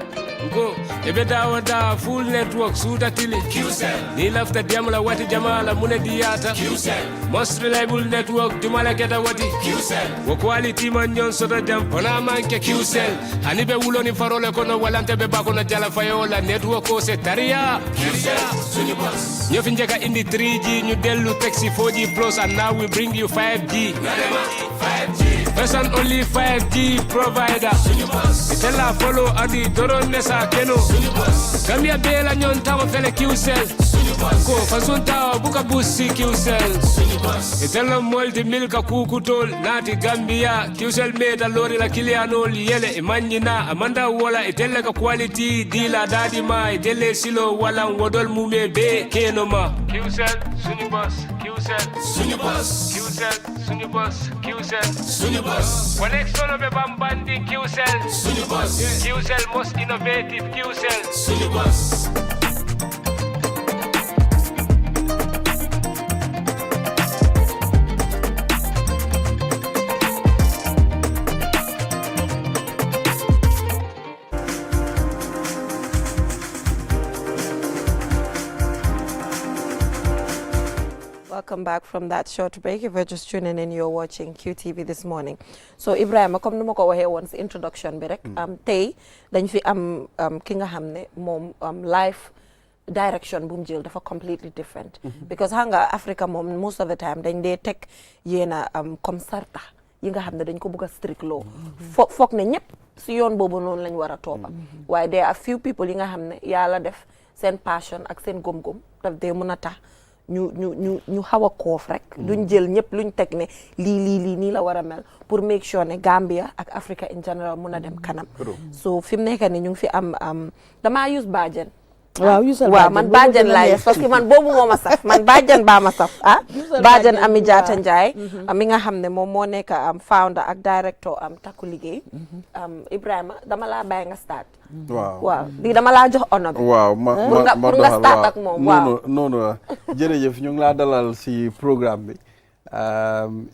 Go, ebe dawa full network suuta tili QCell. Ni lafta diamla wati jamala mune diata QCell. Most reliable network dumala keta wati QCell. Wo quality man nyon soto jam pona manke QCell. Hani be wulo ni farole kono walante be bakono jala fayola network ko se taria QCell suñu boss. Ñu fi njëkka indi 3G ñu dellu taxi 4G plus and now we bring you 5G. 5G. First and only 5G provider. Itella follow adi doron nesa keno. Gambia bela nyon tawo fele QCell. Ko fasunta buka busi QCell. Itella moldi milka kukutol nati Gambia. QCell meta lori la kilianol yele imanyina amanda wala itella ka quality dila dadi ma itelle silo wala wodol mume be keno ma. QCell sunyu boss. QCell sunyu boss. QCell sunyu boss. QCell sunyu boss. Connection be bambandi QCell sunyu boss. QCell most innovative QCell sunyu boss. Welcome back from that short break. If you're just tuning in, you're watching QTV this morning. So Ibrahima comme nu ma ko waxee woon si introduction bi rek tey dañ fi am ki nga xam ne moom life direction bu mu jël dafa completely different because xam nga Africa moom most of the time dañ dee teg yéena comme sarta yi nga xam ne dañ ko bëgg a strict law foog ne ñëpp si yoon boobu noonu lañ war a toppa waaye there are few people yi nga xam ne yàlla def seen passion ak seen gom-gom daf dee mën a tax ñu xaw a koof rek duñ jël ñëpp luñ teg ne lii nii la war a mel pour make sure ne Gambia ak Africa in general mun a dem kanam so fi mu nekk ni ñu ngi fi am damaa use bàjjen waaw man bàjjen laay parce que man boobu moo ma saf man bàjjen baa ma saf bàjjen Ami Jaata Njaay mi nga xam ne moom moo nekk founder ak director takku liggéey Ibrahima dama laa bàyyi nga start waaw lii dama laa jox ono bi waaw pour nga start ak moom waaw noonu jërëjëf ñu ngi laa dalal si programme bi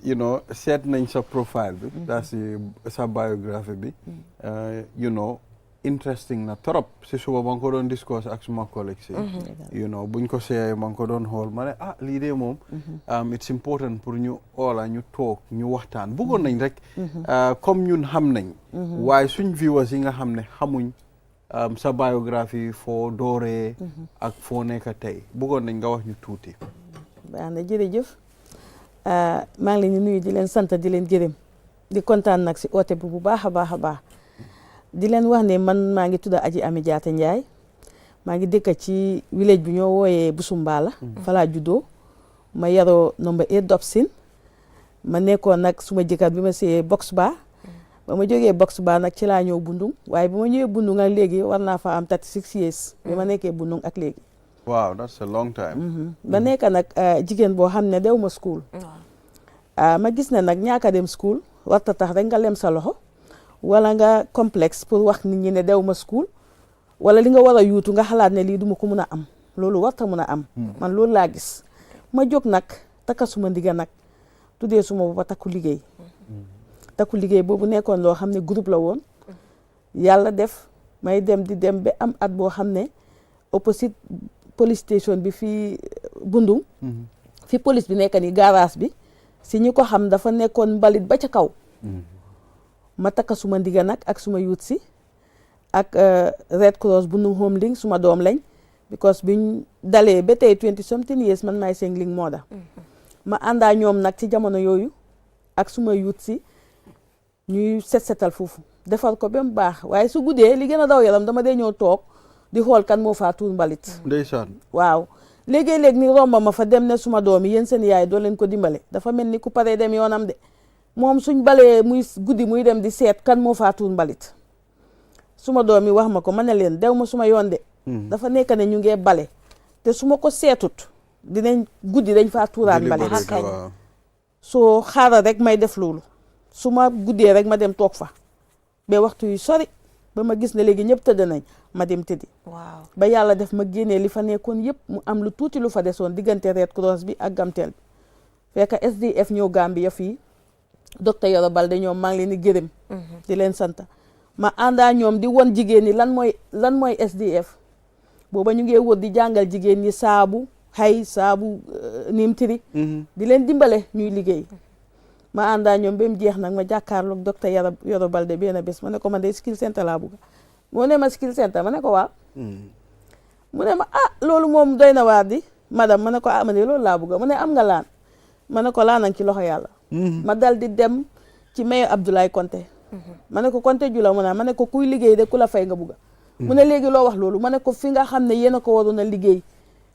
you know seet nañ sa profile bi daa si sa biographie bi you know interesting na trop si suba ma ngi ko doon discuss ak suma collègue si you know buñ ko seeyee ma ngi ko doon xool ma ne lii de moom it's important pour ñu oola ñu toog ñu waxtaan bëggoon nañ rek comme ñun xam nañ waaye suñ viewers yi nga xam ne xamuñ sa biographie foo dooree ak foo nekk tey bëggoon nañ nga wax ñu tuuti baax na jërëjëf maa ngi leen di nuyu di leen sant di leen gërëm di kontaan nag si oote bi bu baax a baax a baax di leen wax ne man maa ngi tudd Aji Ami Jaata Njaay maa ngi dëkk ci village bi ñoo wooyee Busumbala fa laa juddoo ma yaroo number 8 Dobson ma nekkoon nag suma jëkkër bi ma see box ba ma jógee box ba nag ci laa ñëw Bundung waaye bi ma ñëwee Bundung ak léegi war naa fa am 36 years bi ma nekkee Bundung ak léegi wow that's a long time ba nekk nag jigéen boo xam ne dew ma school ma gis ne nag ñaaka dem school warta tax rek nga lem sa loxo wala nga complexe pour wax nit ñi ne dew ma school wala li nga war a yuutu nga xalaat ne lii duma ko mun a am loolu warta mun a am man loolu laa gis ma jóg nag takka suma ndiga nag tuddee suma boppa takku liggéey boobu nekkoon loo xam ne groupe la woon yàlla def may dem di dem ba am at boo xam ne opposite police station bi fii Bundung fi police bi nekk ni garage bi si ñu ko xam dafa nekkoon mbalit ba ca kaw ma takka suma ndiga nag ak suma yuut si ak Red Cross Bundung Home Link suma doom lañ because biñ dalee ba tey 20 something years man maay seen link moo da ma àndaa ñoom nag ci jamono yooyu ak suma yuut si ñuy setal foofu defar ko ba mu baax waaye su guddee li gën a daw yaram dama dee ñëw toog di xool kan moo faa tuur mbalit ndeysaan waaw léegi-léeg ni romba ma fa dem ne suma doom yi yéen seen yaay doo leen ko dimbale dafa mel ni ku paree dem yoonam de moom suñ balee muy guddi muy dem di seet kan moo faa tuur mbalit suma doom yi wax ma ko ma ne leen dew ma suma yoon de dafa nekk ne ñu ngee bale te su ma ko seetut dinañ guddi dañ faa tuuraat mbalit soo xaaral rek may def loolu su ma guddee rek ma dem toog fa ba waxtu yu sori ba ma gis ne léegi ñëpp tëdd nañ ma dem tëddi waaw ba yàlla def ma génnee li fa nekkoon yëpp mu am lu tuuti lu fa desoon diggante Red Cross bi ak Gamtel bi fekk SDF ñëw Gambia fii docteur Yoro Balde ñoom maa ngi leen di gërëm di leen sant ma àndaa ñoom di won jigéen ñi lan mooy SDF booba ñu ngi wër di jàngal jigéen ñi saabu xay saabu nimtiri di leen dimbale ñuy liggéey ma àndaa ñoom ba mu jeex nag ma jàkkaarloog docteur Yoro Balde benn bés ma ne ko man de skill center laa bugga moo ne ma skill center ma ne ko waaw mu ne ma loolu moom doy na waar di madame ma ne ko ma ne loolu laa bugga mu ne am nga laan ma ne ko laanang ci loxo yàlla ma dal di dem ci mayor Abdoulaye Konté ma ne ko Konté jula mu ne ma ne ko kuy liggéey de ku la fay nga bugga mu ne léegi loo wax loolu ma ne ko fi nga xam ne yéen a ko waroon a liggéey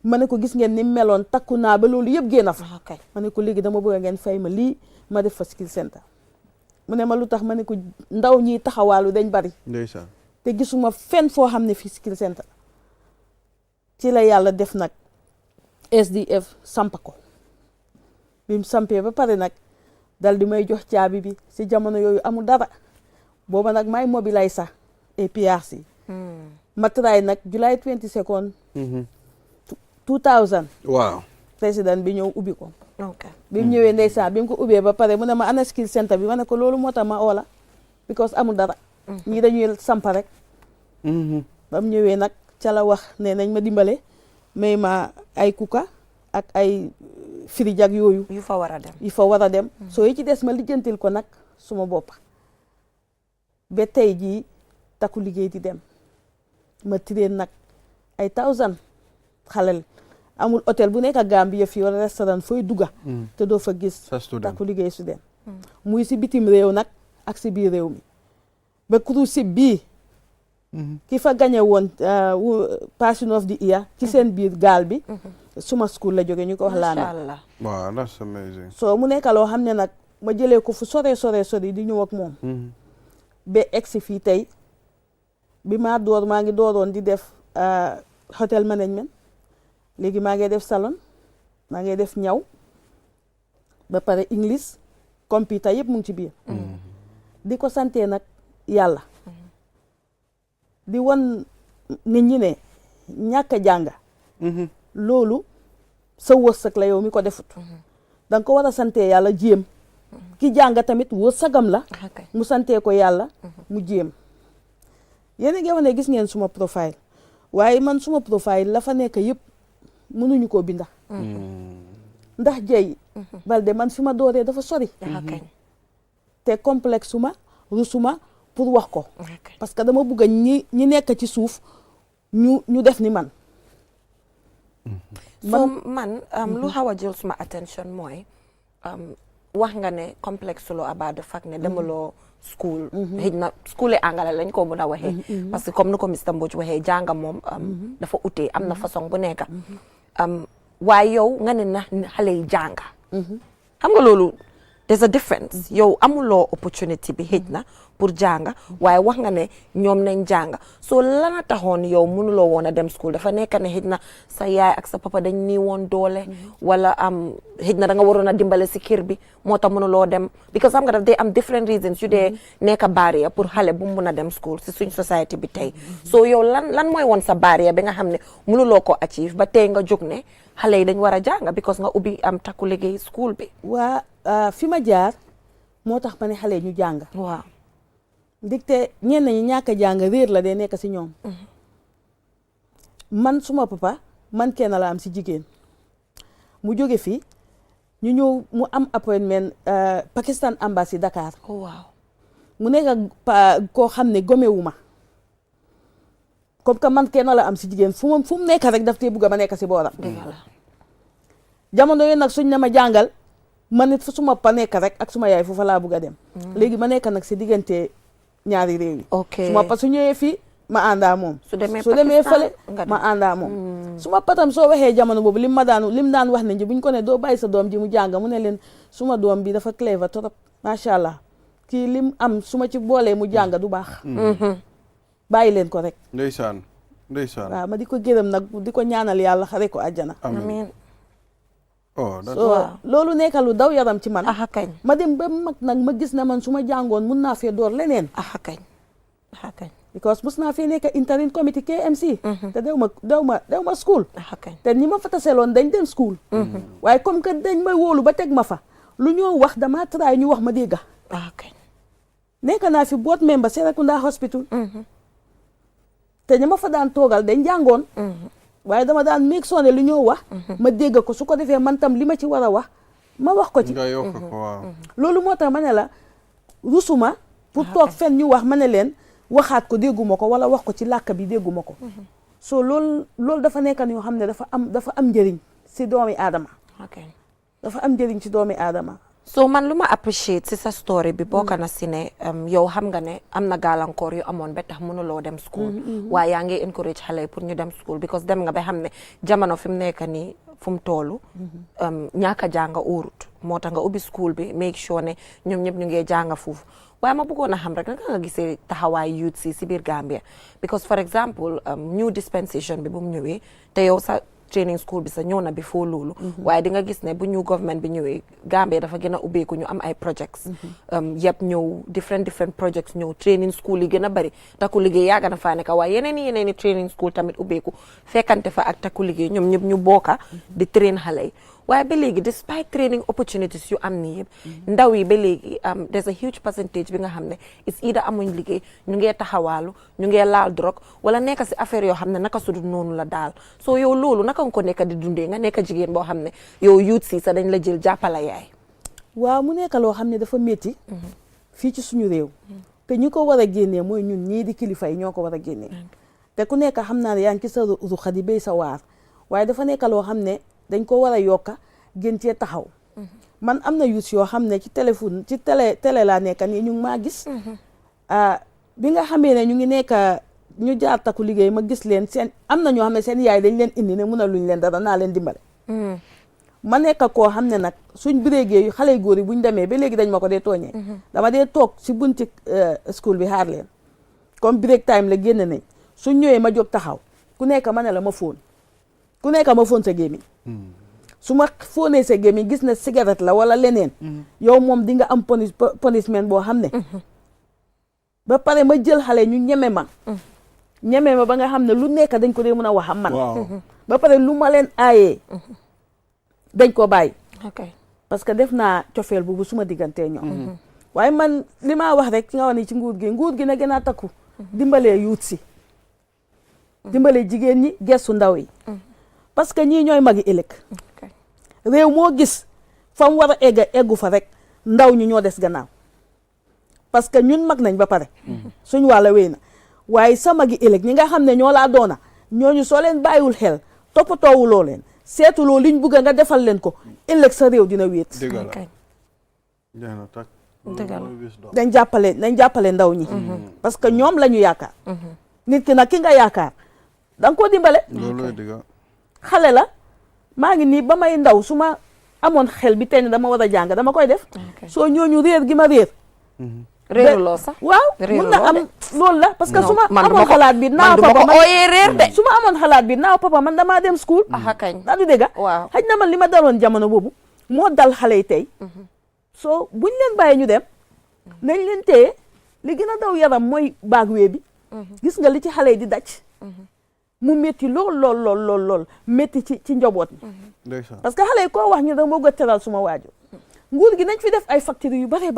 ma ne ko gis ngeen ni meloon takku naa ba loolu yëpp génn fa ma ne ko léegi dama bëgg ngeen fay ma lii ma def fa skill center mu ne ma lu tax ma ne ko ndaw ñiy taxawaalu dañ bari ndeysaan te gisuma fenn foo xam ne fii skill center ci la yàlla def nag SDF samp ko bi mu sampee ba pare nag dal di may jox caabi bi si jamono yooyu amul dara booba nag may mobiliser APRC ma try nag July 22nd 2000 waaw président bi ñëw ubbi ko ok bi mu ñëwee ndeysaan bi mu ko ubbee ba pare mu ne ma ana skill center bi ma ne ko loolu moo tax ma oola because amul dara ñii dañuy sampa rek ba mu ñëwee nag ca la wax ne nañ ma dimbale may ma ay kuka ak ay firij ak yooyu yu fa war a dem yi fa war a dem soo yi ci des ma lijjantil ko nag suma bopp ba tey jii takku liggéey di dem ma tireen nag ay 1000 xalel amul hôtel bu nekk Gambia fii wala restaurant fooy dugga te doo fa gis takku liggéey su dem muy si bitim réew nag ak si biir réew mi ba cruise bii ki fa gañe woon Passion of the Year ci seen biir gaal bi suma school la jóge ñu ko wax laa Allah waaw that's amazing so mu nekk loo xam ne nag ma jëlee ko fu sore sori di ñëw ak moom ba egsi fii tey bi maa ngi dooroon di def hotel management léegi maa ngi def salon maa ngi def ñaw ba pare English computer yëpp mu ngi ci biir di ko santee nag yàlla di won nit ñi ne ñàkk a jàng loolu sa wërsëg la yow mi ko defut danga ko war a santee yàlla jéem ki jàng tamit wërsëgam la mu santee ko yàlla mu jéem yéen a ngi wax ne gis ngeen suma profile waaye man suma profile la fa nekk yëpp mënuñu koo binda ndax jey Balde man fi ma dooree dafa sori te complexe suma rusuma pour wax ko parce que dama bëgg ñi nekk ci suuf ñu def ni man so man lu xaw a jël suma attention mooy wax nga ne complexe lo about the fact ne demaloo school xëy na school yi angale lañ ko mën a waxee parce que comme ni ko Mr Mbodj waxee jànga moom dafa utee am na façon bu nekk waaye yow nga ne na xale yi jànga xam nga loolu there's a difference yow amuloo opportunity bi xëj na pour jànga waaye wax nga ne ñoom nañ jànga soo lana taxoon yow mënuloo woon a dem school dafa nekk ne xëj na sa yaay ak sa papa dañ nii woon doole wala xëj na da nga waroon a dimbale si kër bi moo tax mënuloo dem because xam nga daf day am different reasons yu dee nekk barrière pour xale bu mu mun a dem school si suñ society bi tey soo yow lan mooy woon sa barrière bi nga xam ne mënuloo ko achieve ba tey nga jóg ne xale yi dañ war a jànga because nga ubbi am takku liggéey school bi waa fi ma jaar moo tax ma ne xale ñu jàng waaw ndigte ñenn ñi ñàkk a jàng réer la day nekk si ñoom man suma papa man kenn la am si jigéen mu jóge fi ñu ñëw mu am appointment Pakistan Embassy Dakar waaw mu nekk koo xam ne gomewu ma comme que man kenn la am si jigéen fu mu nekk rek daf tee bugg ma nekk si booram jamono yooyu nag suñ ne ma jàngal man it fu suma pa nekk rek ak suma yaay foofa laa bugg a dem léegi ma nekk nag si diggante ñaari réew yi ok suma pa su ñëwee fii ma àndaa moom su demee fële nga ma àndaa moom suma patam soo waxee jamono boobu lim daan wax nañ ji buñ ko ne doo bàyyi sa doom ji mu jàng mu ne leen suma doom bi dafa clever trop macha allah kii lim am suma ci boolee mu jàng du baax bàyyi leen ko rek ndeysaan waaw ma di ko gërëm nag di ko ñaanal yàlla xare ko àjjana amiin loolu nekk lu daw yaram ci man kañ ma dem ba mag nag ma gis ne man su ma jàngoon mun naa fee door leneen kañ because mus naa fee nekk interim committee KMC te dew ma school te ñi ma fa taseloon dañ dem school waaye comme que dañ may wóolu ba teg ma fa lu ñoo wax dama try ñu wax ma dégga nekk naa fi board member Serekunda hospital te ñi ma fa daan toogal dañ jàngoon waaye dama daan make sure ne lu ñoo wax ma dégg ko su ko defee man tam li ma ci war a wax ma wax ko ci nga yokk ko waaw loolu moo tax ma ne la rusuma pour toog fen ñu wax ma ne leen waxaat ko dégguma ko wala wax ko ci làkk bi dégguma ko so loolu dafa nekkan yoo xam ne dafa am njëriñ si doomi aadama dafa am njëriñ ci doomi aadama so man lu ma appreciate si sa story bi bokk na si ne yow xam nga ne am na gàllankoor yu amoon ba tax mënuloo dem school waaye yaa ngi encourage xale yi pour ñu dem school because dem nga ba xam ne jamono fi mu nekk nii fu mu toolu ñàkk a jàng óorut moo tax nga ubbi school bi make sure ne ñoom ñëpp ñu ngi jàng foofu waaye ma bëggoon a xam rek naka nga gisee taxawaay youth si biir Gambia because for example new dispensation bi bu mu ñëwee te yow sa training school bi sa ñëw na bi foo loolu waaye di nga gis ne bu ñu government bi ñëwee Gambia dafa gën a ubbeeku ñu am ay projects yëpp ñëw different projects ñëw training school yi gën a bari takku liggéey yaaga na faa nekk waaye yeneen i training school tamit ubbeeku fekkante fa ak takku liggéey ñoom ñëpp ñu bokka di train xale yi waaye ba léegi despite training opportunities yu am ni yëpp ndaw yi ba léegi there's a huge percentage bi nga xam ne it's either amuñ liggéey ñu ngee taxawaalu ñu ngee laal drogue wala nekk si affaire yoo xam ne naka sudul noonu la daal soo yow loolu naka nga ko nekk di dundee nga nekk jigéen boo xam ne yow youth si sa dañ la jël jàppala yaay waaw mu nekk loo xam ne dafa métti fii ci suñu réew te ñi ko war a génnee mooy ñun ñii di kilifa yi ñoo ko war a génnee te ku nekk xam naa ne yaa ngi ci sa ruxa di béy sa waar waaye dafa nekk loo xam ne dañ ko war a yokka gën cee taxaw man am na youth yoo xam ne ci téléphone ci télé laa nekka nii ñu ngi maa gis bi nga xamee ne ñu ngi nekk ñu jaar takku liggéey ma gis leen seen am na ñoo xam ne seen yaay dañ leen indi ne mun a luñ leen dara naa leen dimbale ma nekk koo xam ne nag suñ biréegee xale yu góor yi buñ demee ba léegi dañ ma ko dee tooñee dama dee toog si bunti school bi xaar leen comme break time la génn nañ suñ ñëwee ma jóg taxaw ku nekk ma ne la ma fóon ku nekk ma fóon sa gémmiñ su ma fóonee sa gémmiñ gis na cigarette la wala leneen yow moom di nga am punishment boo xam ne ba pare ma jël xale ñu ñeme ma ba nga xam ne lu nekk dañ ko dee mën a wax am man ba pare lu ma leen aayee dañ ko bàyyi parce que def naa cofeel boobu suma diggantee ñoom waaye man li ma wax rek ci nga wax ni ci nguur gi na gën a takku dimbalee yuut si dimbalee jigéen ñi gestu ndaw yi parce que ñii ñooy magi ëllëg réew moo gis fa mu war a eggu fa rek ndaw ñi ñoo des gannaaw parce que ñun mag nañ ba pare suñ wàlla wéy na waaye sa magi ëllëg ñi nga xam ne ñoo laa doona ñooñu soo leen bàyyiwul xel toppatoowuloo leen seetuloo liñ bugg nga defal leen ko ëllëg sa réew dina wéet dañ jàppale ndaw ñi parce que ñoom la ñu yaakaar nit ki nag ki nga yaakaar da nga koo dimbale xale la maa ngi nii ba may ndaw su ma amoon xel bi tey dama war a jàng dama koy def soo ñooñu réer gi ma réer réeruloo sax waaw mun na am loolu la parce que su ma amoon xalaat bi naaw papa man réer de su ma amoon xalaat bi naaw papa man damaa dem school daa du dégga xaj na man li ma daloon jamono boobu moo dal xale yi tey soo buñ leen bàyyi ñu dem nañ leen téye li gën a daw yaram mooy baag wee bi gis nga li ci xale yi di daj mu métti lool métti ci njaboot mi parce que xale yi koo wax ñu da moo gën a teral suma waajur nguur gi nañ fi def ay facteurs yu bare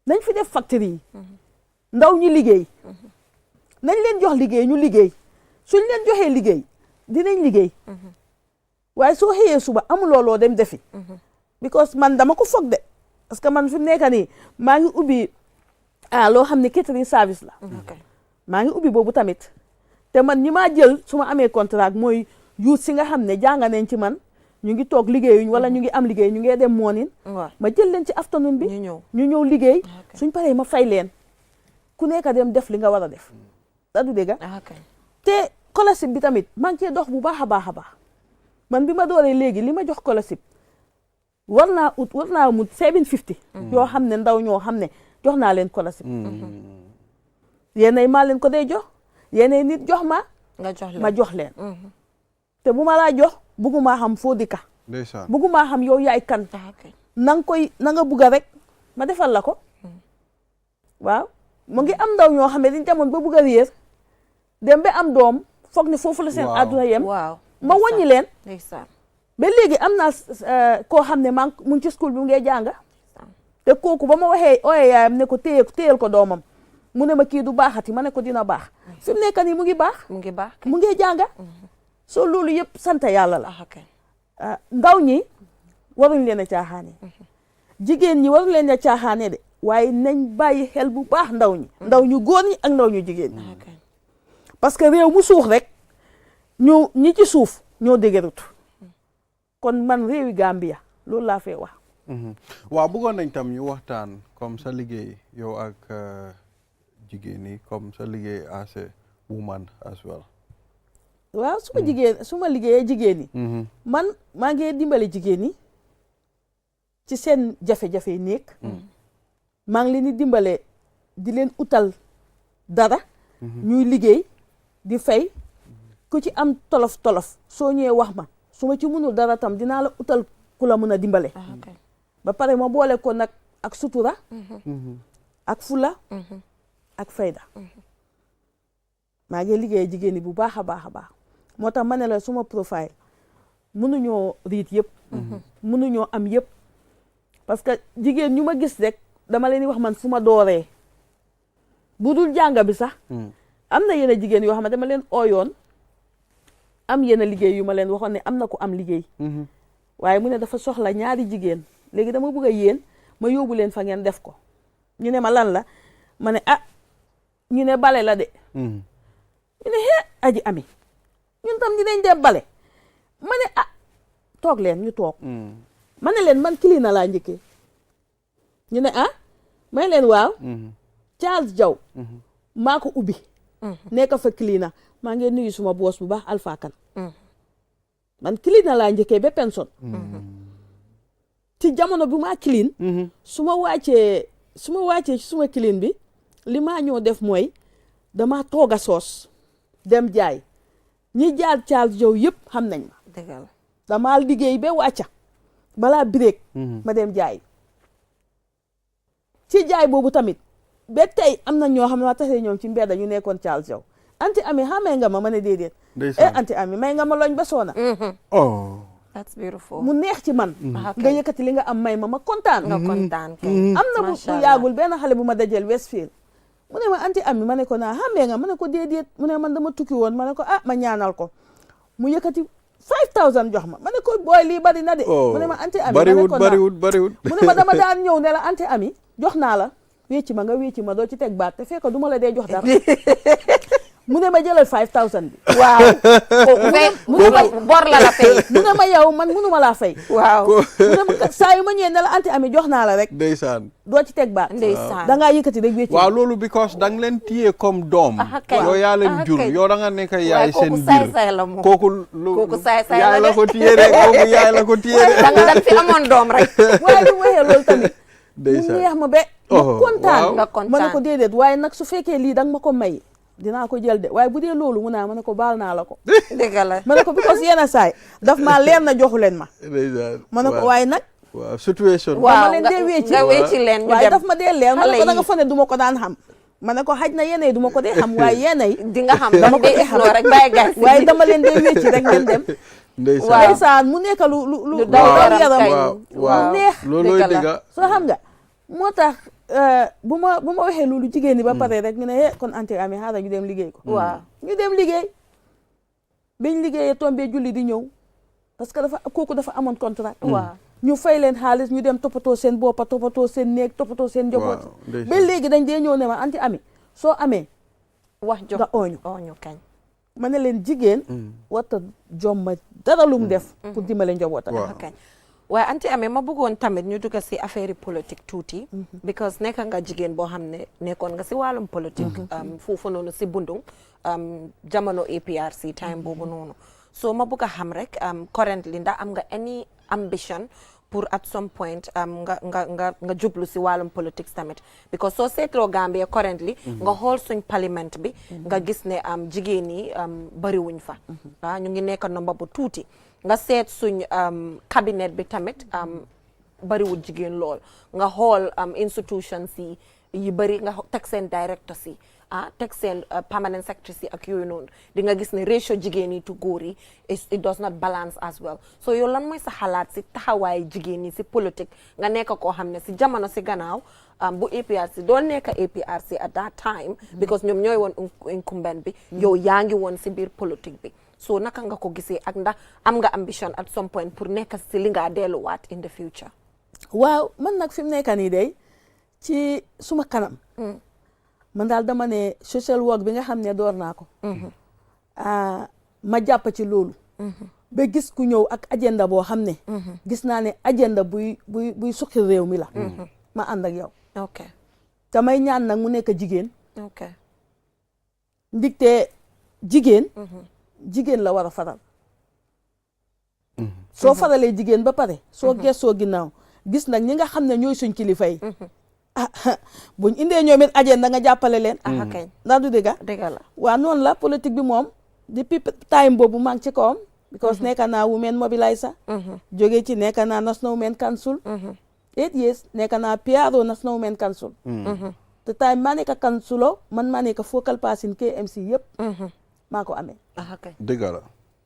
nañ fi def facteurs yi ndaw ñi liggéey nañ leen jox liggéey ñu liggéey suñ leen joxee liggéey dinañ liggéey waaye soo xëyee suba amuloo loo dem defi because man dama ko foog de parce que man fi mu nekk nii maa ngi ubbi loo xam ne catering service la maa ngi ubbi boobu tamit te man ñi maa jël su ma amee contrat mooy youth si nga xam ne jàng nañ ci man ñu ngi toog liggéeyuñ wala ñu ngi am liggéey ñu ngi dem morning ma jël leen ci afternoon bi ñu ñëw liggéey suñ paree ma fay leen ku nekk dem def li nga war a def da du dégg te scholarship bi tamit maa ngi cee dox bu baax a baax a baax man bi ma dooree léegi li ma jox scholarship war naa mut 750 yoo xam ne ndaw ñoo xam ne jox naa leen scholarship yéenay maa leen ko day jox yéenay nit jox ma ma jox leen te bu ma laa jox buggumaa xam foo dikka buggumaa xam yow yaay kan na nga bugga rek ma defal la ko waaw mu ngi am ndaw ñoo xam ne dañ demoon ba bugg a réer dem ba am doom foog ne foofu la seen àdduna yem ma wàññi leen ba léegi am naa koo xam ne mu ngi ci school bi mu ngi jàng te kooku ba ma waxee ooyee yaayam ne ko téyel ko doomam mu ne ma kii du baaxati ma ne ko dina baax fi mu nekk nii mu ngi baax mu ngi jàng soo loolu yëpp sant yàlla la ndaw ñi waruñ leen a caaxaane jigéen ñi waruñ leen a caaxaane de waaye nañ bàyyi xel bu baax ndaw ñu góor ñi ak ndaw ñu jigéen ñi parce que réew mu suux rek ñi ci suuf ñoo dëgërut kon man réewi Gambia loolu laa fee wax waaw bëggoon nañ tam ñu waxtaan comme sa liggéey yow ak jigéen ñi comme sa liggéey as a woman as well waaw su ma liggéeyee jigéen ñi man maa ngi dimbale jigéen ñi ci seen jafe-jafe néeg maa ngi leen di dimbale di leen utal dara ñuy liggéey di fay ku ci am tolof soo ñëwee wax ma su ma ci mënul dara tam dinaa la utal ku la mën a dimbale ba pare ma boole ko nag ak sutura ak fula ak fayda maa ngi liggéey jigéen ñi bu baax a baax a baax moo tax ma ne la suma profile mënuñoo riit yëpp mënuñoo am yëpp parce que jigéen ñu ma gis rek dama leen di wax man fu ma dooree bu dul jàng bi sax am na yenn jigéen yoo xam ne dama leen ooyoon am yenn liggéey yu ma leen waxoon ne am na ku am liggéey waaye mu ne dafa soxla ñaari jigéen léegi dama bëgg a yéen ma yóbbu leen fa ngeen def ko ñu ne ma lan la ma ne ñu ne bale la de ñu ne aji ami ñun tam ñu dañ dem bale ma ne toog leen ñu toog ma ne leen man kilina laa njëkkee ñu ne may leen waaw Charles Jaw maa ko ubbi nekk fa kilina maa ngi nuyu suma boos bu baax Alpha Kan man kilina laa njëkkee ba pension ci jamono bi maa kilin su ma wàccee ci suma kilin bi li maa ñoo def mooy dama toog a soos dem jaay ñi jaar Charles Jaw yëpp xam nañ ma dama liggéey ba wàcca balaa break ma dem jaay ci jaay boobu tamit ba tey am na ñoo xam ne ma tasee ñoom ci mbedda ñu nekkoon Charles Jaw anti ami xamee nga ma ne déedéet anti ami may nga ma loñ ba soona that's beautiful mu neex ci man nga yëkkati li nga am may ma kontaan am na bu yaagul benn xale bu ma dajel Westfield mu ne ma anti ami ma ne ko naa xamee nga ma ne ko déedéet mu ne man dama tukki woon ma ne ko ma ñaanal ko mu yëkkati 5000 jox ma ne ko booy lii bari na de mu ne ma anti ami bariwut mu ne ma dama daan ñëw ne la anti ami jox naa la wécci ma nga wécci ma doo ci teg baat te fekk du ma la dee jox dara mu ne ma jëlal 5000 bi waaw mu ne ma bor la fay mu ne ma yow man mënu ma laa fay waaw mu ne ma saa yu ma ñëwee ne la anti ami jox naa la rek ndeysaan doo ci teg baat ndeysaan da ngaa yëkkati rek wécci waaw loolu because da nga leen téye comme doom yow yaa leen jur yow da nga nekk yaay seen biir kooku yaay la ko téye rek kooku yaay la ko téye rek da nga fi amoon doom rek waaye lu waxee loolu tamit mu neex ma ba ma kontaan ma ne ko déedéet waaye nag su fekkee lii da nga ma ko may dinaa ko jël de waaye bu dee loolu mu naa ma ne ko baal naa la ko dëgg la ma ne ko because yenn saay daf maa leer na joxu leen ma ma ne ko waaye nag waaw situation ma leen dee wécci leen waaye daf ma dee leer ma ne ko da nga fa ne du ma ko daan xam ma ne ko xaj na yeneen du ma ko dee xam waaye yeneen di nga xam dama ko dee xam rek bàyyi gas waaye dama leen dee wécci rek ngeen dem ndeysaan mu nekk lu daw yaram mu neex loolooy dëgg soo xam nga moo tax bu ma waxee loolu jigéen ñi ba pare rek ñu ne kon anti ami xaaral ñu dem liggéey ko waaw ñu dem liggéey biñ liggéeyee tombé julli di ñëw parce que kooku dafa amoon contrat waaw ñu fay leen xaalis ñu dem toppatoo seen boppa toppatoo seen néeg toppatoo seen njaboot ba léegi dañ dee ñëw ne ma anti ami soo amee wax jox nga ooñu kañ ma ne leen jigéen warta jomma dara lu mu def pour dimbale njabootam kañ waaye anti amee ma bëggoon tamit ñu dugg si affaire politique tuuti. because nekk nga jigéen boo xam ne nekkoon nga si wàllum politique. foofu noonu si Bundung jamono APRC time boobu noonu. so ma bëgg a xam rek currently ndax am nga any ambition pour at some point nga jublu si wàllum politique tamit because soo seetloo Gambia currently nga xool suñ parlement bi nga gis ne jigéen ñi bariwuñ fa ñu ngi nekk nomba bu tuuti nga seet suñ cabinet bi tamit bariwul jigéen lool nga xool institutions yi bari nga teg seen directors yi teg seen permanent secretaries yi ak yooyu noonu di nga gis ne ratio jigéen yi to góor yi it does not balance as well so yow lan mooy sa xalaat si taxawaay jigéen yi si politique nga nekk koo xam ne si jamono si gannaaw bu APRC doon nekk APRC at that time because ñoom ñooy woon incumbent bi yow yaa ngi woon si biir politique bi so naka nga ko gisee ak ndax am nga ambition at some point pour nekk si li nga delluwaat in the future. waaw man nag fi mu nekk nii day ci suma kanam. man daal dama ne social work bi nga xam ne door naa ko. ma jàpp ci loolu. ba gis ku ñëw ak agenda boo xam ne. gis naa ne agenda buy suqi réew mi la. ma ànd ak yow. ok damay ñaan nag mu nekk jigéen. ok ndigte jigéen. jigéen la war a faral. soo faralee jigéen ba pare. soo gëstoo ginnaaw gis nag ñi nga xam ne ñooy suñ kilifa yi. buñ indee ñoom it agenda nga jàppale leen. kay ndax du dëgg la. waaw noonu la politique bi moom depuis time boobu maa ngi ci kawam. because nekk naa women mobiliser. jóge ci nekk naa National Women Council. 8 years nekk naa PRO National Women Council. te time maa nekk councilor man maa nekk focal person KMC yëpp. maa ko amee. kay dëgg la.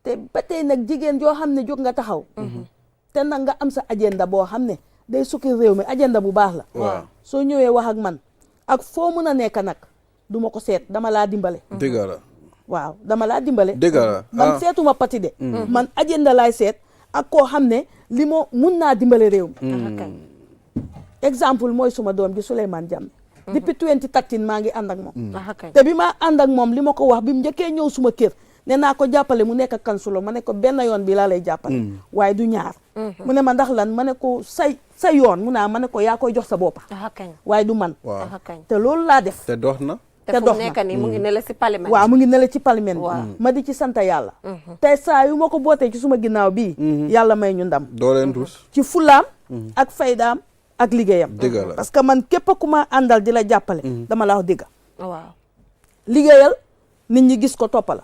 te ba tey nag jigéen joo xam ne jóg nga taxaw. te nag nga am sa agenda boo xam ne day sukki réew mi agenda bu baax la. waaw soo ñëwee wax ak man ak foo mën a nekk nag du ma ko seet dama laa dimbale. dëgg la. waaw dama laa dimbale. dëgg la man seetuma pati de. man agenda laay seet ak koo xam ne li ma mun naa dimbale réew mi. exemple mooy suma doom ji Souleymane Jammeh. depuis 2013 maa ngi ànd ak moom. te bi ma ànd ak moom li ma ko wax bi mu njëkkee ñëw suma kër ne naa ko jàppale mu nekk kansulo ma ne ko benn yoon bi laa lay jàppale. waaye du ñaar. mu ne ma ndax lan ma ne ko sa yoon mu naa ma ne ko yaa koy jox sa boppa waaye du man. waaw te loolu laa def. te dox na. te dox na nii mu ngi ne la si parlement. waaw mu ngi ne la ci parlement bi. ma di ci sant yàlla. te saa yu ma ko bootee ci suma ginnaaw bii. yàlla may ñu ndam. doo leen rus. ci fulaam. ak faydaam ak liggéeyam. dëgg la parce que man képp ku ma àndal di la jàppale. dama la wax dëgg. waaw liggéeyal nit ñi gis ko toppa la.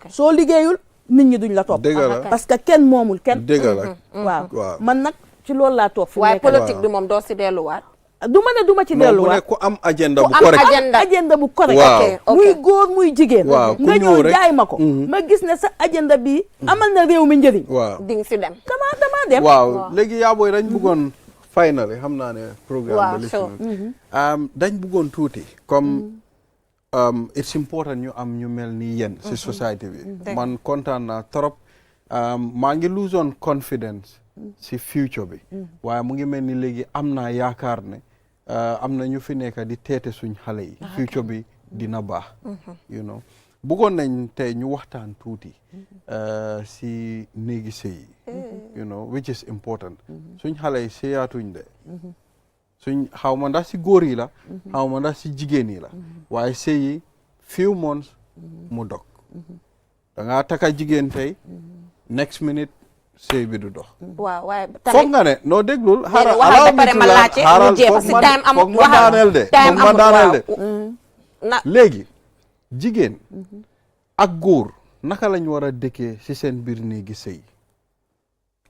soo liggéeyul nit ñi duñ la topp. dëgg la parce que kenn moomul kenn. dëgg la. waaw man nag ci loolu laa toog. fi mu waaye nekk politique bi moom doo si delluwaat. du ma ne du ma ci non bu ne delluwaat. ku am agenda bu am correct. agenda bu correct. Waaw. muy góor muy jigéen. Waaw, ku nga ñëw ñëw rek. jaay ma ko. ma gis ne sa agenda bi amal na réew mi njëriñ. waaw di nga si dem. damaa dem. waaw léegi yaa booy dañ bëggoon finally xam naa ne programme Waaw, bi sure. dañ bëggoon tuuti comme it's important ñu am ñu mel ni yéen si société bi man kontaan naa trop maa ngi lose on confidence si future bi waaye mu ngi mel ni léegi am naa yaakaar ne am na ñu fi nekk di teete suñ xale yi future bi dina baax you know bëggoon nañ tey ñu waxtaan tuuti si néegi sëy you know which is important suñ xale yi sëyaatuñ de suñ xaw ma ndax si góor yi la xaw ma ndax si jigéen yi la waaye sëy yi few months mu dog da ngaa taka jigéen tey next minute sëy bi du dox waaw waaye foog tamit nga ne noo déglul waxal ba pare ma laajte mu jeex parce que time am foog ma daaneel de time foog ma daaneel de na léegi jigéen ak góor naka lañ war a dëkkee si seen biir néegi sëy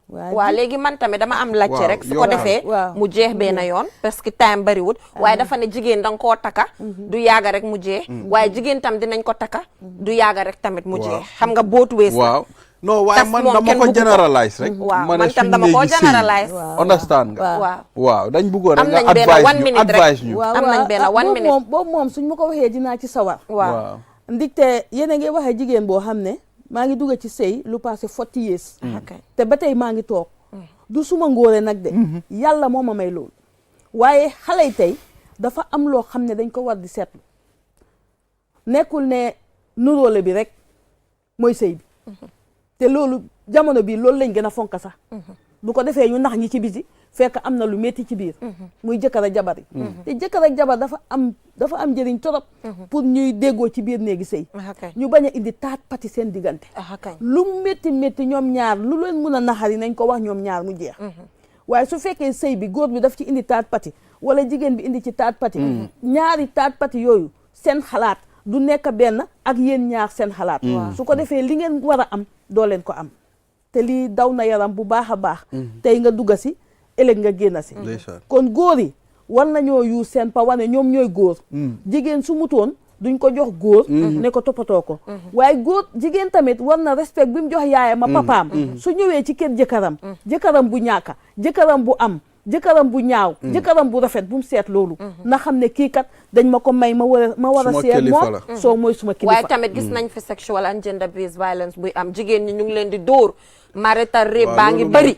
waaw léegi man tamit dama am laajte Waaw, rek su yow ko daal. defee Waaw. mu jeex benn yoon parce que time bariwul waaye dafa ne jigéen danga koo taka du yaaga rek mu jeex waaye jigéen tam dinañ ko taka du yaaga rek tamit mu jeex xam nga both ways la. waaw non waaye Tas man moom dama kenn ko bugg ko. generalize rek waaw ma ne man tam suñ dama koo néegi sëy generalize understand nga waaw waaw dañ bëggoon rek Am nga nañ benn advice one ñu minute rek. advice ñu waaw am nañ benn one boobu minute. moom boobu moom suñ ma ko waxee dinaa ci sawar. waaw ndigte yéen a ngi waxee jigéen boo xam ne maa ngi dugg ci sëy lu passé 40 years. ok te ba tey maa ngi toog. du suma ngóore nag de. yàlla moo ma may loolu. waaye xale yi tey dafa am loo xam ne dañ ko war di seetlu nekkul ne nuróole bi rek mooy sëy bi. te loolu jamono bi loolu lañ gën a fonk sax. bu ko defee ñu nax ñi ci biti fekk am na lu métti ci biir muy jëkkër ak jabar yi te jëkkër ak jabar dafa am njëriñ torop pour ñuy déggoo ci biir néegi sëy ñu bañ a indi taat pati seen diggante lu métti métti ñoom ñaar lu leen mun a naxari nañ ko wax ñoom ñaar mu jeex waaye su fekkee sëy bi góor bi daf ci indi taat pati wala jigéen bi indi ci taat pati ñaari taat pati yooyu seen xalaat du nekk benn ak yéen ñaar seen xalaat su ko defee li ngeen war a am doo leen ko am te lii daw na yaram bu baax a baax tey nga dugga si ëllëg nga génn si kon góor yi war nañoo yu seen pa wane ñoom ñooy góor jigéen su mutoon duñ ko jox góor ne ko toppatoo ko waaye góor jigéen tamit war na respect bi mu jox yaayam a papaam su ñëwee ci kër jëkkëram bu ñàkka jëkkëram bu am jëkkëram bu ñaaw jëkkëram bu rafet bu mu seet loolu na xam ne kii kat dañ ma ko may ma war a seet moom soo mooy suma kilifa waaye tamit gis nañ fi sexual and gender based violence buy am jigéen ñi ñu ngi leen di dóor marital rape baa ngi bëri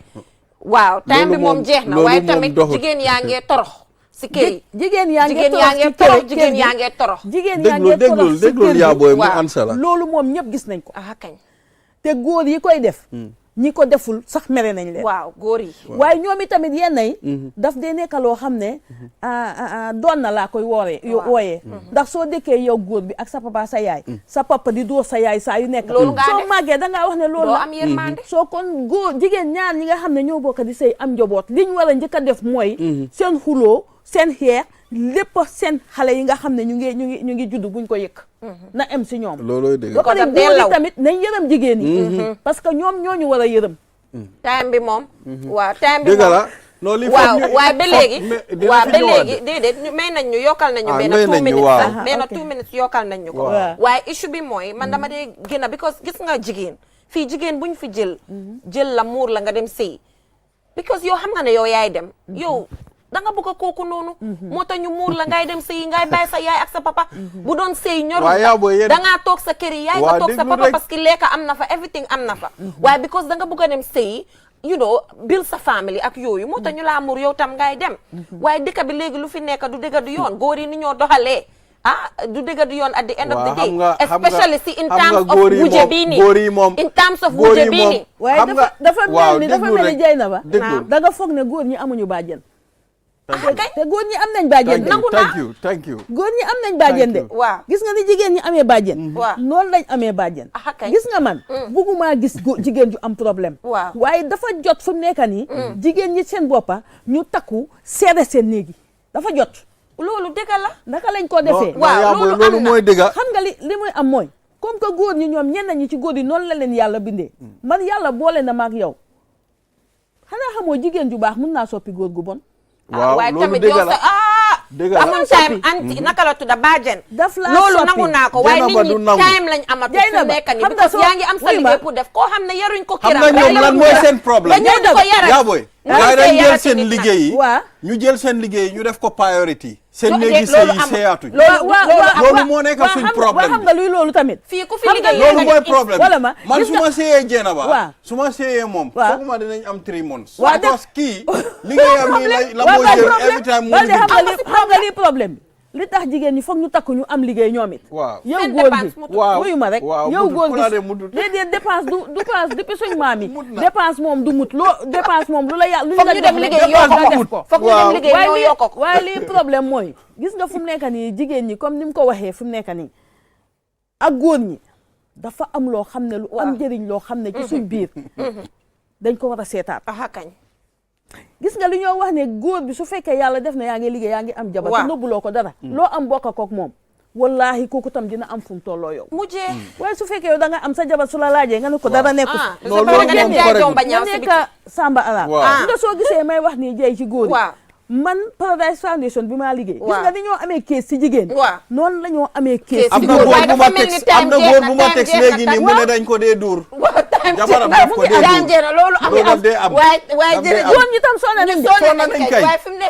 waaw time bi moom jeex na waaye tamit jigéen yaa ngee torox si kër yi jigéen yaa ngee torox jigéen yaa ngee torox jigéen yaa ngee torox si kër yaa booy mu ansa la loolu moom ñëpp gis nañ ko kañ te góor yi koy def ñi ko deful sax mere nañ leen waaw góor yi waaye ñoom itamit yenn yi daf dee nekk loo xam ne doon na laa koy wooyee ndax soo dëkkee yow góor bi ak sa papa sa yaay sa papa di dóor sa yaay saa yu nekk soo màggee dangaa wax ne loolu la am yërmande soo kon góor jigéen ñaar ñi nga xam ne ñoo bokk di sëy am njaboot liñ war a njëkk a def mooy seen xuloo seen xeex lépp seen xale yi nga xam ne ñu ngi judd buñ ko yëkk na em si ñoom loolooy dëgg ba pare góor yi tamit nañ yërëm jigéen yi parce que ñoom ñooñu war a yërëm time bi moom waaw time bi dëgg la moom waaye ba léegi déedéet may nañ ñu yokkal nañ ñu benn 2 minutes sax benn 2 minutes yokkal nañ ñu ko waaye issue bi mooy man dama dee gën a because gis nga jigéen fii jigéen buñ fi jël la muur la nga dem sëy because yow xam nga ne yow yaay dem yow da nga bëgg a kooku noonu moo tax ñu muur la ngay dem sëy ngay bàyyi sa yaay ak sa papa bu doon sëy ñor da ngaa toog sa kër yi yaay nga toog sa papa parce que lekka am na fa everything am na fa waaye because da nga bëgg a dem sëy you know build sa family ak yooyu moo tax ñu laa muur yow tam ngay dem waaye dëkk bi léegi lu fi nekk du dëgg du yoon góor yi ni ñoo doxalee du dëgg du yoon at the end of the day especially si in terms of wujje bii nii in terms of wujje bii nii waaye dafa mel ni jay na ba da nga foog ne góor ñi amuñu bàjjen te góor ñi am nañ bàjjen de thank you góor ñi am nañ bàjjen de waaw gis nga ni jigéen ñi amee bàjjen waaw noonu lañ amee bàjjen gis nga man bëgguma gis jigéen ju am problème waaw waaye dafa jot fu mu nekk nii jigéen ñi seen boppa ñu takku seede seen néegi dafa jot loolu dëgg la naka lañ ko defee waaw loolu mooy dëgg xam nga li muy am mooy comme que góor ñi ñoom ñenn ñi ci góor yi noonu la leen yàlla bindee man yàlla boole na ma ak yow xanaa xamoo jigéen ju baax mun naa soppi góor gu bon waaye tamit yow sa amoon time anti naka la tudda bàjjen loolu nangu naa ko waaye nit ñi time lañ amatu fu nekk nii because yaa ngi am sa liggéey pour def koo xam ne yaruñ ko kiram xam nga ñoom lan mooy seen problème yaa booy waaye dañ jël seen liggéey yi waaw ñu jël seen liggéey ñu def ko priority seen néegi sëy yi seeyaatuñ loolu moo nekk suñ problème xam nga luy loolu tamit fii ku fi liggéey loolu mooy problème wala ma man su ma seeyee jeena ba su ma seeyee moom waaw foog ma dinañ am 3 months waaw parce que kii liggéeyam nii la moo jël every time mu xam nga lii problème bi li tax jigéen ñi foog ñu takku ñu am liggéey ñoom it waaw yow góor gi wuyu ma rek waaw yow góor gi déedéet dépense du passe depuis suñ maam yi dépense moom du mut loo dépense moom lu la yàlla lu foog ñu dem liggéey yokk ko foog ñu dem liggéey ñoo yokk ko waaye lii problème mooy gis nga fu mu nekk nii jigéen ñi comme ni mu ko waxee fu mu nekk nii ak góor ñi dafa am loo xam ne lu am njëriñ loo xam ne ci suñ biir dañ ko war a seetaat kañ gis nga li ñoo wax ne góor bi su fekkee yàlla def na yaa ngi liggéey yaa ngi am jabar te nëbbuloo ko dara loo am bokk kook moom wallahi kooku tam dina am fu mu tolloo yow mujjee waaye su fekkee yow da nga am sa jabar su la laajee nga ne ko dara nekku nga nekk Samba Arab nga soo gisee may wax nii jey ci góor yi man Paradise Foundation bi maa liggéey gis nga ni ñoo amee kees ci jigéen noonu la ñoo amee kees ci góor am na góor bu ma teg léegi nii mu ne dañ ko dee duur jabaram daf ko dee duur loolu am waaye jërëjëf góor ñi tam sonn nañ kay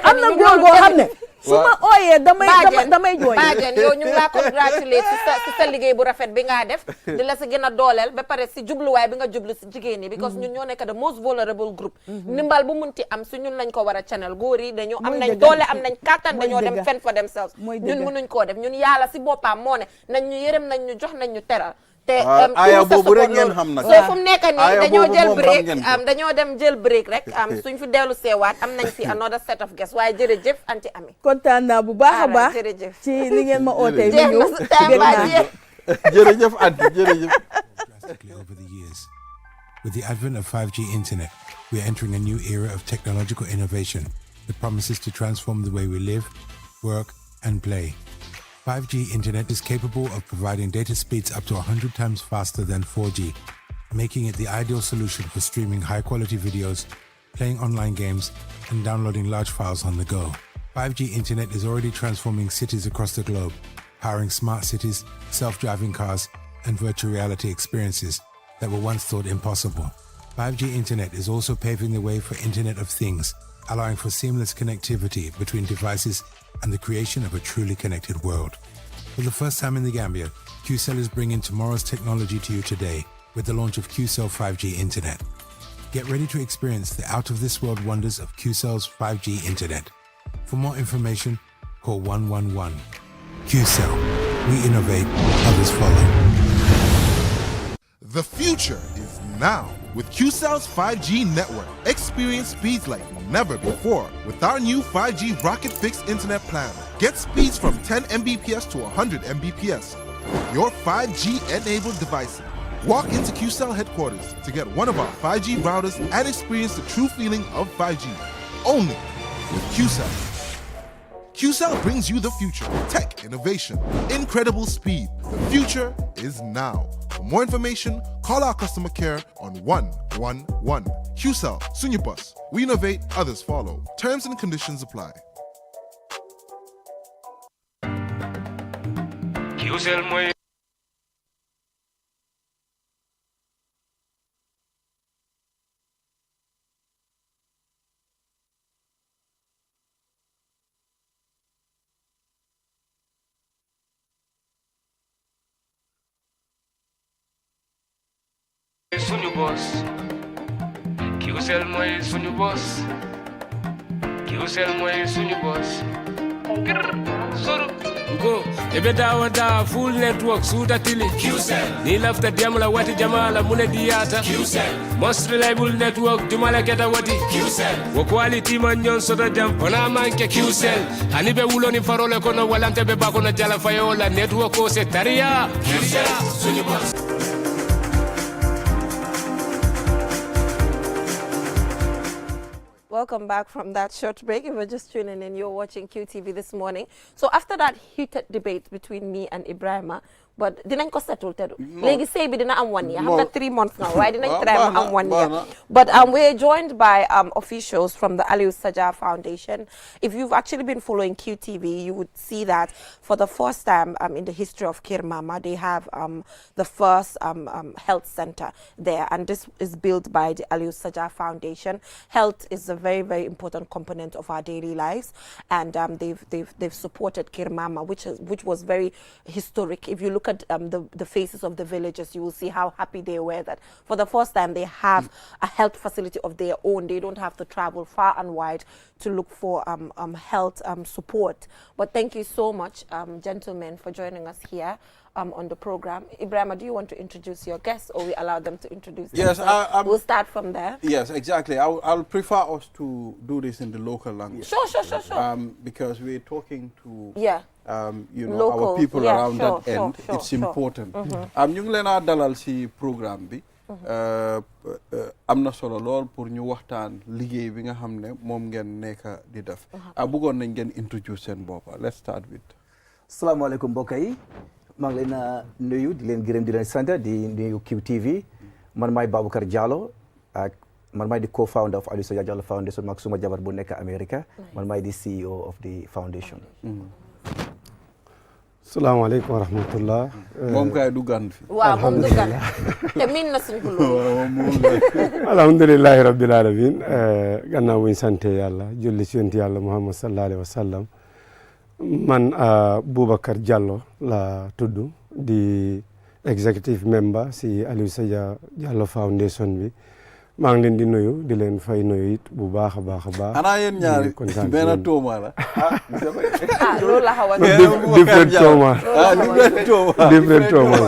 am na góor goo xam ne su ma ooyee damay jooy baajen yow ñu ngi laa congratulé si sa liggéey bu rafet bi nga def di la si gën a dooleel ba pare si jubluwaay bi nga jublu si jigéen ñi because ñun ñoo nekk the most vulnerable group ndimbal bu munti am si ñun lañ ko war a channel góor yi dañu am nañ doole am nañ kàttan dañoo dem fenn for themselves ñun mënuñ koo def ñun yàlla si boppam moo ne nañ ñu yërëm nañ ñu jox nañ ñu teral te aya boobu rek ngeen xam nag. so fu mu nekk nii Aya dañoo boobu jël moom xam break ngeen ko. dañoo dem jël break rek suñ fi dellu seewaat am nañ fi another set of guests waaye jërëjëf anti Ami. kontaan naa bu baax a baax jërëjëf. ci li ngeen ma ootee ma jeex ñëw na time baa jeex. jërëjëf anti jërëjëf. Drastically over the years. With the advent of 5G internet, we are entering a new era of technological innovation that promises to transform the way we live, work, and play. 5G internet is capable of providing data speeds up to 100 times faster than 4G, making it the ideal solution for streaming high-quality videos, playing online games, and downloading large files on the go. 5G internet is already transforming cities across the globe, powering smart cities, self-driving cars, and virtual reality experiences that were once thought impossible. 5G internet is also paving the way for Internet of Things, allowing for seamless connectivity between devices and the creation of a truly connected world. For the first time in the Gambia, QCell is bringing tomorrow's technology to you today with the launch of QCell 5G Internet. Get ready to experience the out-of-this-world wonders of QCell's 5G Internet. For more information, call 111. QCell. We innovate, others follow. The future is now with QCell's 5G network. Experience speeds like never before with our new 5G Rocket Fixed Internet plan. Get speeds from 10 Mbps to 100 Mbps. Your 5G-enabled devices. Walk into QCell headquarters to get one of our 5G routers and experience the true feeling of 5G. Only with QCell. QCell brings you the future. Tech, innovation, incredible speed. The future is now. For more information, call our customer care on 111. QCell, Sunyabus. We innovate, others follow. Terms and conditions apply. QCell mooy suñu boss. QCell mooy suñu boss. QCell mooy suñu boss. Soro go ebe dawa full network suta tili QCell ni lafta diamla wati jamala mune diata QCell most reliable network jumala keta wati QCell wo quality man nyon soto jam ona manke QCell hani be wuloni farole kono walante be bakono jala fayola network ko se taria QCell suñu boss. Welcome back from that short break. If you're just tuning in, you're watching QTV this morning. So after that heated debate between me and Ibrahima, but dinañ ko settle tedu léegi sëy bi dina am 1 year xam nga 3 months now waaye dinañ try ma am 1 year but we're joined by officials from the Aliou Sajah Foundation. If you've actually been following QTV, you would see that for the first time in the history of Kirmama, they have the first health center there, and this is built by the Aliou Sajah Foundation. Health is a very, very important component of our daily lives, and they've supported Kirmama, which was very historic. If you look at the faces of the villagers, you will see how happy they were that for the first time they have a health facility of their own. They don't have to travel far and wide to look for health support. But thank you so much, gentlemen, for joining us here on the program. Ibrahima, do you want to introduce your guests, or we allow them to introduce themselves? We'll start from there. Yes, exactly. I'll prefer us to do this in the local language. Sure. Because we're talking to Locals, our people around that end. Sure. It's important. ñu ngi leen a dalal si programme bi. am na solo lool pour ñu waxtaan liggéey bi nga xam ne moom ngeen nekk di def. bëggoon nañ ngeen introduce seen bopp. Let's start with. Salaamaaleykum mbokk yi. maa ngi leen a nuyu di leen gërëm di leen sant di nuyu QTV man maay Baboucarr Jallow ak man maay di co-founder of Aliou Sajah Jallow Foundation mag suma jabar bu nekk America man maay di CEO of the foundation. salaamaaleykum wa rahmatullah. moom kay du gan fi. waaw moom du gan te miin na suñu loolu. alhamdulilahi rabbil alamin gannaaw buñ sante yàlla julli ci yonent yàlla Muhammad sallallahu alayhi wa sallam man Boubacar Jallow la tudd di executive member si Aliou Sajah Jallow Foundation bi maa ngi leen di nuyu di leen fay nuyu it bu baax a baax a baax. xanaa yéen ñaari benn tooma la. loolu la xaw a different tooma. different tooma. different tooma.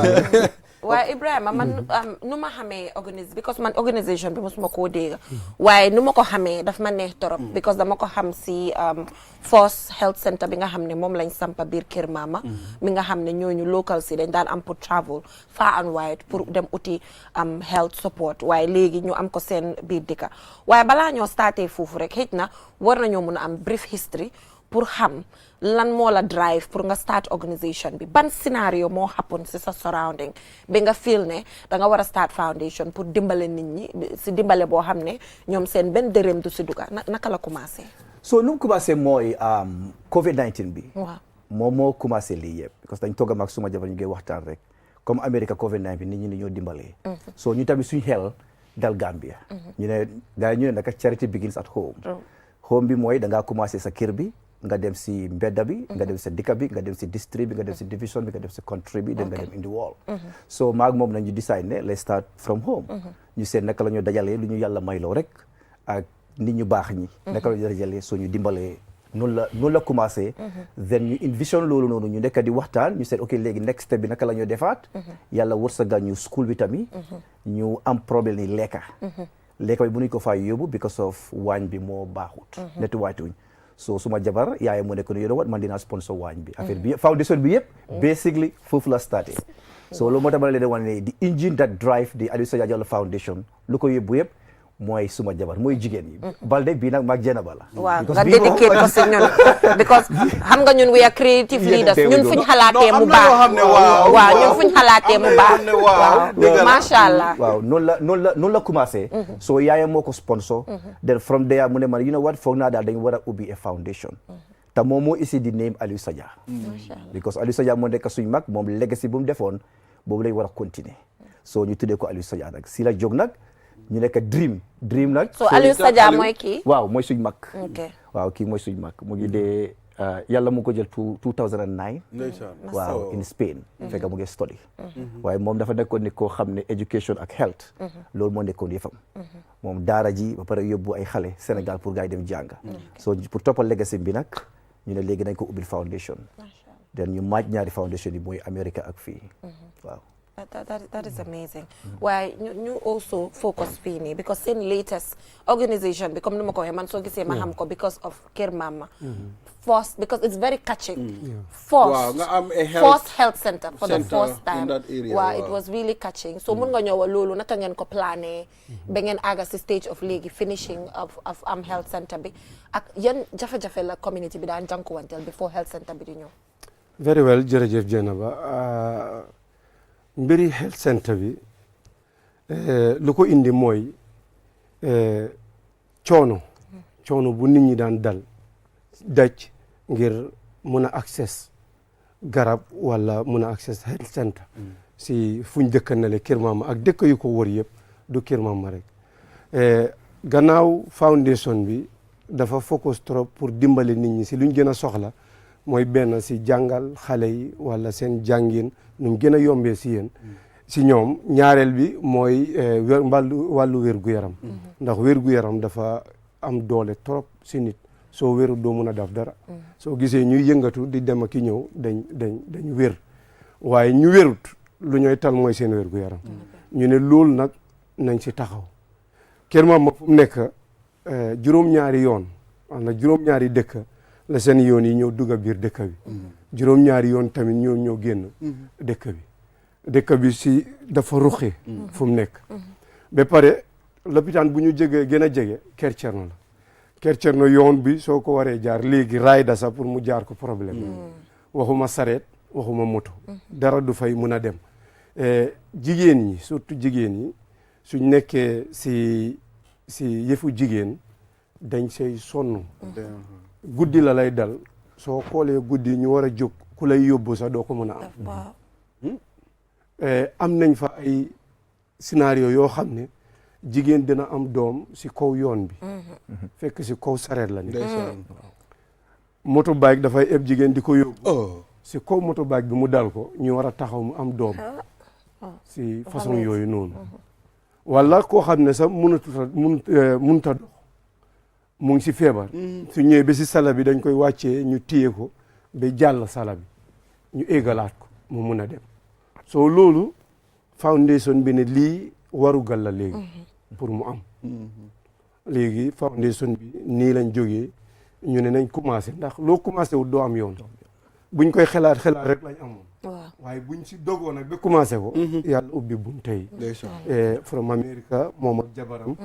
waaye Ibrahima man nu ma xamee because man organisation bi mosuma koo dégg waaye nu ma ko xamee daf ma neex torop because dama ko xam si Force Health Center bi nga xam ne moom lañ sampa biir Kër Mama mi nga xam ne ñooñu local si dañ daan am pour travel far and wide pour dem uti health support waaye léegi ñu am ko seen biir dëkka waaye balaa ñoo starté foofu rek xëj na war nañoo mun a am brief history pour xam lan moo la drive pour nga start organisation bi ban scénario moo happen si sa surrounding bi nga feel ne da nga war a start foundation pour dimbale nit ñi si dimbale boo xam ne ñoom seen benn dërëm du si dugga naka la commencé. so nu mu commencé mooy COVID-19 bi. waaw moom moo commencé lii yëpp parce que dañ toog ak suma jabar ñu ngi waxtaan rek comme America COVID-19 bi nit ñi ñoo dimbalee. so ñu tamit suñu xel dal Gambia. ñu ne naka charity begins at home. home bi mooy da ngaa commencé sa kër bi. nga dem si mbedda bi nga dem si dikka bi nga dem si district bi nga dem si division bi nga dem si country bi dem nga dem in the world so maag moom nañu decide ne let's start from home ñu seet naka la ñu dajalee lu ñu yàlla mayloo rek ak nit ñu baax ñi naka la ñu dajalee soo ñu dimbalee noonu la commencé then ñu envision loolu noonu ñu nekk di waxtaan ñu seet ok léegi next step bi naka la ñu defaat yàlla wërsëgal ñu school bi tamit ñu am problème ni lekka bi mënuñ ko fay yóbbu because of waañ bi moo baaxut nettuwaatuñ so suma jabar yaay mu nekk ne you know what man dinaa sponsor waañ bi affaire bi foundation bi yëpp basically foofu la starté so loolu moo tax ma leen di wane ne the engine that drive the Alieu Sadia Jallow Foundation lu ko yóbbu yëpp mooy suma jabar mooy jigéen yi Balde bii nag maag Jenaba la waaw nga dedicate ko si ñun because xam nga ñun we are creative leaders ñun fuñ xalaatee mu baax waaw ñun fuñ xalaatee mu baax waaw macha allah waaw noonu la commencé so yaayam moo ko sponsor then from there mu ne man you know what foog naa daal dañ war a ubbi a foundation te moom moo isi di name Alieu Sadia because Alieu Sadia moo nekk suñ mag moom legacy bu mu defoon boobu lañ war a continuer so ñu tuddee ko Alieu Sadia nag si la jóg nag ñu nekk dream nag. so Alieu Sadia mooy kii. waaw mooy suñ mag. ok waaw kii mooy suñ mag mu ngi dee yàlla mu ko jël 2009. waaw in Spain. fekk mu ngi study. waaye moom dafa nekkoon ni koo xam ne education ak health. loolu moo nekkoon yëfam. moom daara ji ba pare yóbbu ay xale Sénégal pour gars yi dem jàng. so pour toppal legacy bi nag ñu ne léegi nañ ko ubbil foundation. den ñu maaj ñaari foundation yi mooy America ak fii waaw. That is amazing. Why you also focus fii nii because seen latest organisation bi comme ni ma ko waxee man soo gisee ma xam ko because of Kër Mama. Force because it's very catching. Force Health Center for the first time. Waaw it was really catching. So mun nga ñëw loolu naka ngeen ko plané ba ngeen àgga si stage of léegi finishing of health center bi ak yan jafe-jafe la community bi daan jànkuwanteel before health center bi di ñëw. Very well jërëjëf Jenaba. mbiri health center bi lu ko indi mooy coono bu nit ñi daan daj ngir mun a access garab wala mun a access health center si fuñ dëkkanale Kër Mama ak dëkk yu ko wër yëpp du Kër Mama rek gannaaw foundation bi dafa focus trop pour dimbale nit ñi si luñ gën a soxla mooy benn si jàngal xale yi wala seen jàngin nu mu gën a yombee si yéen si ñoom ñaareel bi mooy wàllu wér-gu-yaram ndax wér-gu-yaram dafa am doole trop si nit soo wéru doo mun a def dara soo gisee ñuy yëngatu di dem ak ñëw dañ wér waaye ñu wérut lu ñooy tal mooy seen wér-gu-yaram ñu ne loolu nag nañ si taxaw Kër Mama fu mu nekk juróom-ñaari yoon wala juróom-ñaari dëkk la seen yoon yi ñëw dugga biir dëkk bi juróom-ñaari yoon tamit ñoo génn dëkk bi si dafa ruxe fu mu nekk ba pare lopitaan bu ñu gën a jege Kër Cerno la Kër Cerno yoon bi soo ko waree jaar léegi raay da sax pour mu jaar ko problème waxuma sareet waxuma moto dara du fay mun a dem jigéen ñi surtout jigéen ñi suñ nekkee si yëfu jigéen dañ say sonn guddi la lay dal soo xoolee guddi ñu war a jóg ku lay yóbbu sax doo ko mën a am nañ fa ay scénario yoo xam ne jigéen dina am doom si kaw yoon bi fekk si kaw sareet la ni moto bike dafay eb jigéen di ko yóbbu si kaw moto bike bi mu dal ko ñu war a taxaw mu am doom si façon yooyu noonu wala koo xam ne sax mënuta dox mu ngi si feebar su ñëwee ba si sala bi dañ koy wàccee ñu téye ko ba jàll sala bi ñu éggalaat ko mu mun a dem soo loolu foundation bi ne lii warugal la léegi pour mu am léegi foundation bi nii lañ jógee ñu ne nañ commencé ndax loo commencé wu doo am yoon buñ koy xelaat rek lañ amoon waaye buñ si dogoo nag ba commencé ko yàlla ubbi buñ tey from America moom ak jabaram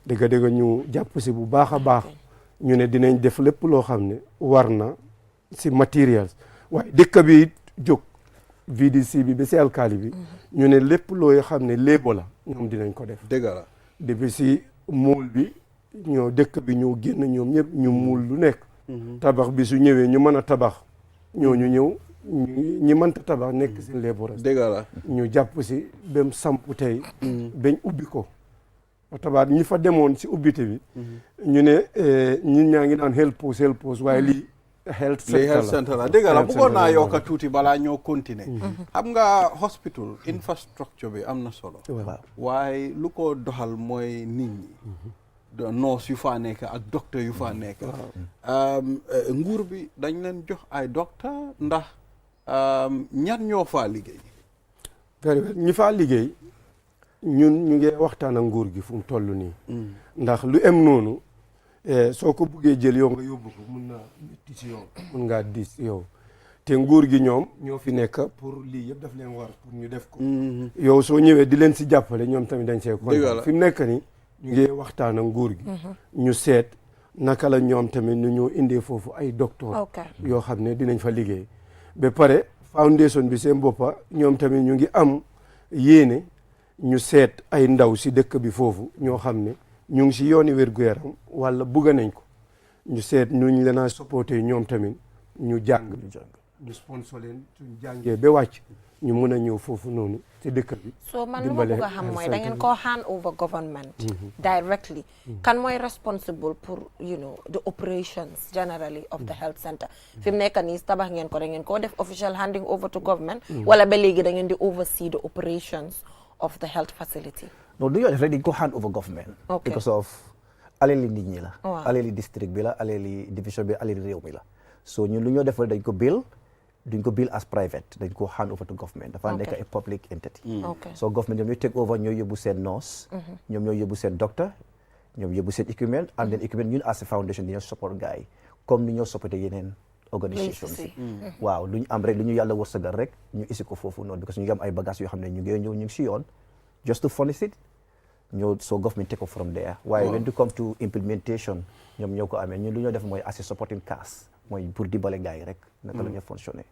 dëgg ñu jàpp si bu baax a baax ñu ne dinañ def lépp loo xam ne war na si matériels waaye dëkk bi it jóg VDC bi ba si alkaali bi ñu ne lépp looy xam ne léebo la ñoom dinañ ko def dëgg la depuis si muul bi ñoo dëkk bi ñoo génn ñoom ñëpp ñu muul lu nekk tabax bi su ñëwee ñu mën a tabax ñooñu ñëw ñi mënta tabax nekk si léeboras dëgg la ñu jàpp si bem samp tey bañ ubbi ko tabaat ñi fa demoon si ubbite bi ñu ne ñun ñaa ngi naan help post waaye lii health center la dëgg la bëggoon naa yokka tuuti balaa ñoo continuer xam nga hospital infrastructure bi am na solo waaye lu ko doxal mooy nit ñi nurse yu faa nekk ak docteur yu faa nekk nguur bi dañ leen jox ay docteur ndax ñan ñoo faa liggéey very well ñi faa liggéey ñun ñu ngi waxtaan ak nguur gi fu mu toll nii ndax lu em noonu soo ko buggee jël yow nga yóbbu ko mun naa métti si yow mun ngaa diis si yow te nguur gi ñoom ñoo fi nekk pour lii yëpp daf leen war pour ñu def ko yow soo ñëwee di leen si jàppale ñoom tamit dañ see kon fi mu nekk ni ñu ngi waxtaan ak nguur gi ñu seet naka la ñoom tamit nu ñoo indee foofu ay docteur yoo xam ne dinañ fa liggéey ba pare foundation bi seen boppa ñoom tamit ñu ngi am yéene ñu seet ay ndaw si dëkk bi foofu ñoo xam ne ñu ngi si yooni wér-gu-yaram wala bugga nañ ko ñu seet nuñ leen a supporté ñoom tamit ñu jàng ñu sponsor leen suñ jàngee ba wàcc ñu mën a ñëw foofu noonu ci dëkk bi so man lu ma bëgg a xam mooy da ngeen koo hand over government directly kan mooy responsible pour the operations generally of the health center fi mu nekk nii tabax ngeen ko da ngeen koo def official handing over to government wala ba léegi da ngeen di oversee the operations of the health facility no du ñoo def rek dañ ko hand over government because of alali nit ñi la alali district bi la alali division bi alali réew mi la so ñun lu ñoo def dañ ko bill duñ ko bill as private dañ ko hand over to government dafa nekk a public entity so government ñoom ñooy take over ñooy yóbbu seen nurse ñoom ñooy yóbbu seen doctor ñoom yóbbu seen equipment and then equipment ñun as a foundation dañoo support gars yi comme ni ñoo supporté yeneen organisations yi waaw lu ñu am rek lu ñu yàlla wërsëgal rek ñu isi ko foofu noonu because ñu ngi am ay bagages yoo xam ne ñu ngi ñëw ñu ngi si yoon just to furnish it ñoo so government take off from there waaye when it come to implementation ñoom ñoo ko amee ñun lu ñoo def mooy as a supporting cast mooy pour dimbale gars yi rek naka la ñuy fonctionner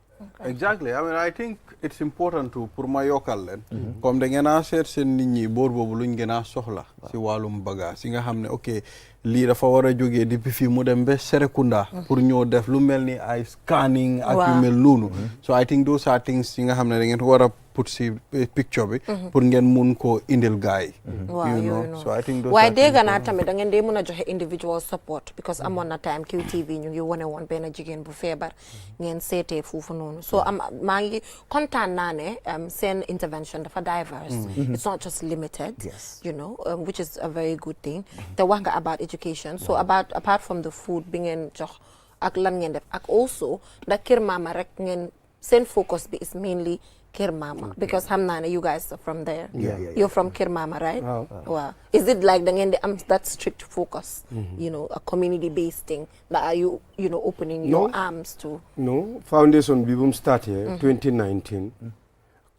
exactly I mean I think it's important to pour ma yokkal leen comme da ngeen a seet seen nit ñi boor boobu luñ gën a soxla si wàllum bagage si nga xam ne ok lii dafa war a jógee depuis fii mu dem ba Serekunda pour ñoo def lu mel ni ay scanning ak yu mel noonu so I think those are things yi nga xam ne da ngeen war a put si picture bi pour ngeen mun koo indil gars yi so I think waaye dégg naa tamit da ngeen dee mën a joxe individual support because amoon na time QTV ñu ngi wane woon benn jigéen bu feebar ngeen seetee foofu noonu so maa ngi kontaan naa ne seen intervention dafa diverse it's not just limited which is a very good thing te wax nga about education so apart from the food bi ngeen jox ak lan ngeen def ak also ndax Kër Mama rek ngeen seen focus bi is mainly Kër Mama because xam naa ne you guys are from there you're from Kër Mama right wow is it like da ngeen di am that strict focus a community based thing that are you opening your arms to no foundation bi bu mu starté 2019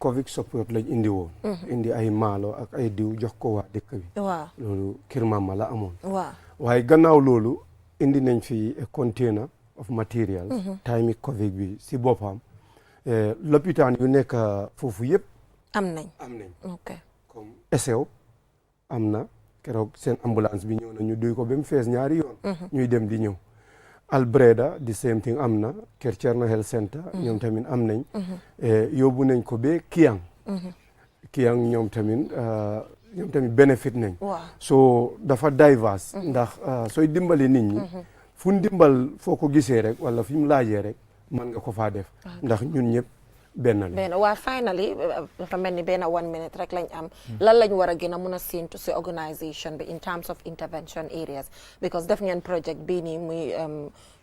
Covid support lañ indi woon indi ay maalo ak ay diw jox ko waa dëkk bi loolu Kër Mama la amoon waaye gannaaw loolu indi nañ fi a container of materials time Covid bi si boppam lopitaan yu nekk foofu yëpp am nañ comme SEO am na keroog seen ambulance bi ñëw na ñu duy ko ba mu fees ñaari yoon ñuy dem di ñëw Albreda the same thing am na Kër Thierno Health Center ñoom tamit am nañ yóbbu nañ ko ba Kiyang ñoom tamit benefit nañ so dafa diverse ndax sooy dimbali nit ñi fu ndimbal foo ko gisee rek wala fi mu laajee rek mën nga ko faa def ndax ñun ñëpp benn waa finally dafa mel ni benn 1 minute rek lañ am lan lañ war a gën a mun a séentu si organisation bi in terms of intervention areas because def ngeen project bii nii muy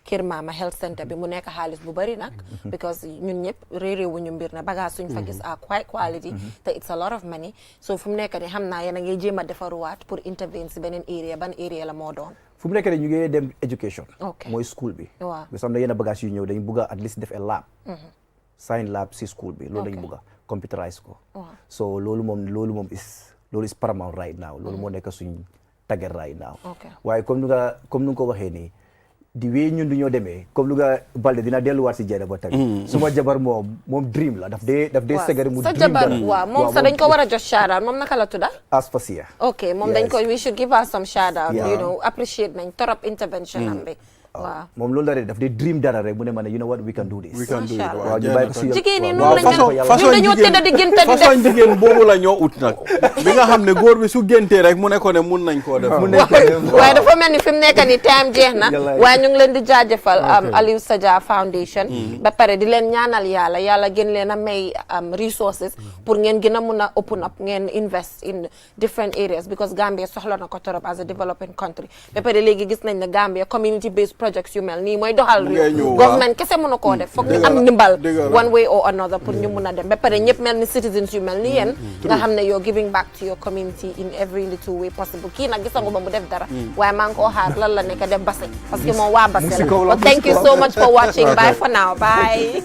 Kër Mama Health Center bi mu nekk xaalis bu bari nag because ñun ñëpp réeréewuñu mbir na bagage suñ fa gis à quite quality te it's a lot of money so fu mu nekk ni xam naa yéen a ngi jéem a defaruwaat pour intervene si beneen area ban area la moo doon fu mu nekk nii ñu ngi dem education mooy school bi waaw parce que am na yenn bagage yu ñëw dañu bugg a at least def a lab science lab si school bi loolu lañu bugg a computerize ko so loolu moom is paramount right now loolu moo nekk suñ target right now waaye comme nu nga ko waxee nii di wéy ñun du ñoo demee comme lu nga Balde dina delluwaat si jeene ba tamit suma jabar moom dream la daf dee segari mu sa dream jabar waaw moom sax dañ ko war a jox shout out moom naka la tudda Aspasia ok moom dañ ko we should give her some shout out you know appreciate nañ torop intervention am bi waaw moom loolu la de daf dee dream dara rek mu ne ma ne you know what we can do this we can do it waaw ñu bàyyi ko si jigéen ñi noonu lañ façon dañoo tëdd di génte di def façon jigéen boobu la ñoo ut nag bi nga xam ne góor bi su géntee rek mu ne ko ne mun nañ koo def waaye dafa mel ni fi mu nekk ni time jeex na waaye ñu ngi leen di jaajëfal Alieu Sadia Foundation ba pare di leen ñaanal yàlla gën leen a may resources pour ngeen gën a mun a open up ngeen invest in different areas because Gambia soxla na ko torop as a developing country ba pare léegi gis nañ ne Gambia community based projects yu mel nii mooy doxal réew government kese mën a koo def foog ñu am ndimbal one way or another pour ñu mun a dem ba pare ñëpp mel ni citizens yu mel ni yéen nga xam ne you're giving back to your community in every little way possible kii nag gisangu ba mu def dara waaye maa ngi koo xaar lan la nekk def base parce que moom waa base la thank you so much for watching bye for now bye